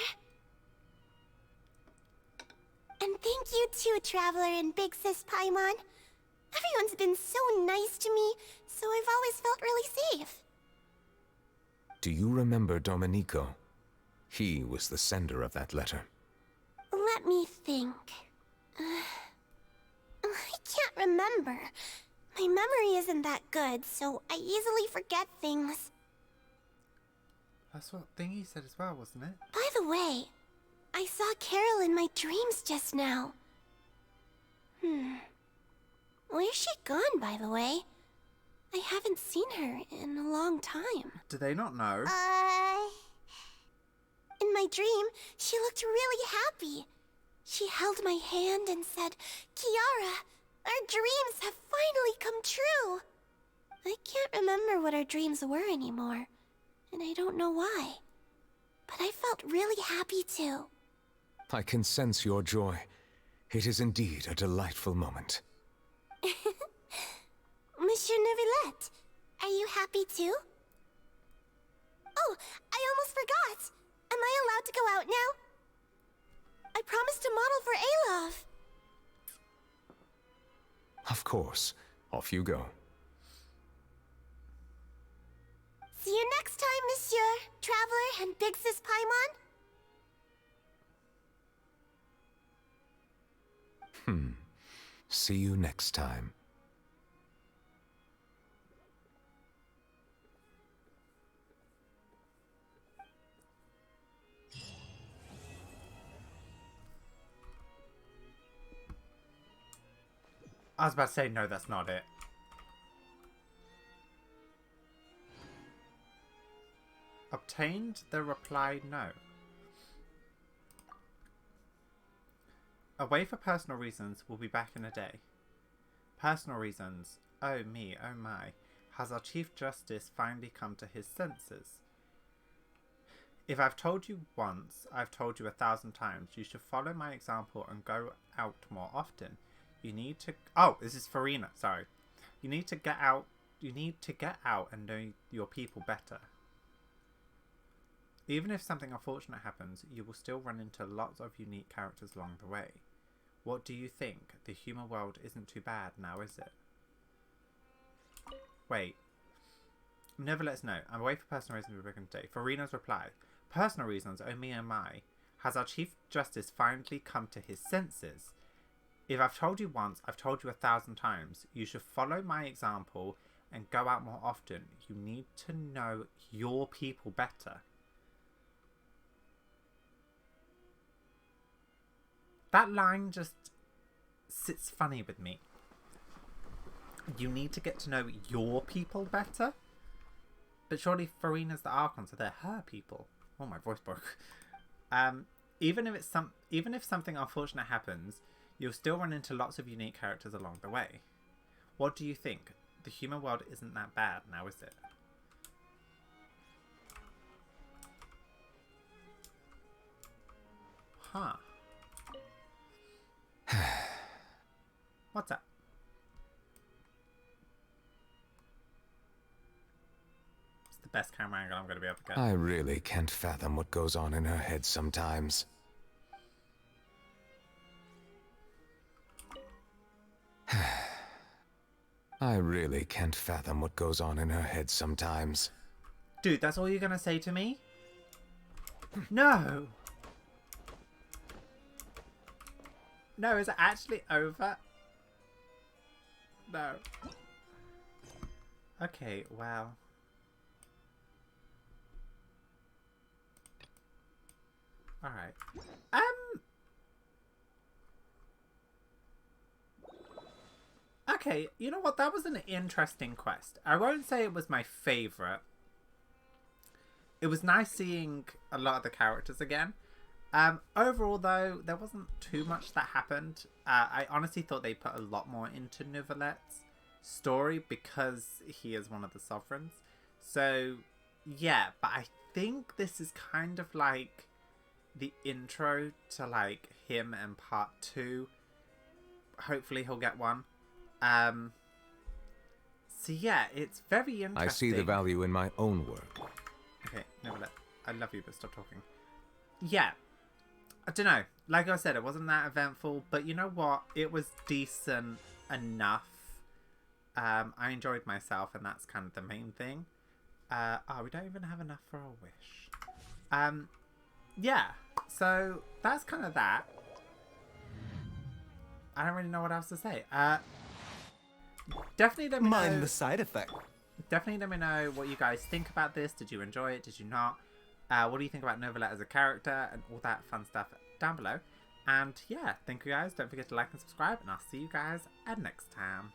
And thank you too, Traveler and Big Sis Paimon. Everyone's been so nice to me, so I've always felt really safe. Do you remember Domenico? He was the sender of that letter. Let me think. I can't remember. My memory isn't that good, so I easily forget things. That's what Thingy said as well, wasn't it? By the way, I saw Carol in my dreams just now. Where's she gone, by the way? I haven't seen her in a long time. Do they not know? In my dream, she looked really happy. She held my hand and said, "Kiara, our dreams have finally come true." I can't remember what our dreams were anymore, and I don't know why. But I felt really happy too. I can sense your joy. It is indeed a delightful moment. Monsieur Neuvillette, are you happy too? Oh, I almost forgot. Am I allowed to go out now? I promised to model for Alov. Of course. Off you go. See you next time, Monsieur, Traveler, and Big Sis Paimon. See you next time. I was about to say, no, that's not it. Obtained the reply no. Away for personal reasons, we'll be back in a day. Personal reasons. Oh me, oh my. Has our Chief Justice finally come to his senses? If I've told you once, I've told you 1,000 times. You should follow my example and go out more often. You need to... Oh, this is Farina, sorry. You need to get out. You need to get out and know your people better. Even if something unfortunate happens, you will still run into lots of unique characters along the way. What do you think? The human world isn't too bad now, is it? Wait. Never let us know. I'm away for personal reasons we're going to day. Farina's reply. Personal reasons, oh me, oh my. Has our Chief Justice finally come to his senses? If I've told you once, I've told you 1,000 times. You should follow my example and go out more often. You need to know your people better. That line just sits funny with me. You need to get to know your people better? But surely Farina's the Archon, so they're her people. Oh, my voice broke. Even if something unfortunate happens, you'll still run into lots of unique characters along the way. What do you think? The human world isn't that bad now, is it? Huh. What's up? It's the best camera angle I'm going to be able to get. I really can't fathom what goes on in her head sometimes. I really can't fathom what goes on in her head sometimes. Dude, that's all you're going to say to me? No! No, is it actually over? No. Okay, well. Alright. Okay, you know what? That was an interesting quest. I won't say it was my favourite. It was nice seeing a lot of the characters again. Overall, though, there wasn't too much that happened. I honestly thought they put a lot more into Neuvillette's story because he is one of the sovereigns. So, yeah, but I think this is kind of like the intro to, like, him and part 2. Hopefully he'll get one. So, yeah, it's very interesting. I see the value in my own work. Okay, Neuvillette, I love you, but stop talking. Yeah. I don't know. Like I said, it wasn't that eventful, but you know what? It was decent enough. I enjoyed myself, and that's kind of the main thing. We don't even have enough for a wish. Yeah. So that's kind of that. I don't really know what else to say. Definitely let me know. Mind the side effect. Definitely let me know what you guys think about this. Did you enjoy it? Did you not? What do you think about Neuvillette as a character and all that fun stuff down below? And yeah, thank you guys. Don't forget to like and subscribe, and I'll see you guys next time.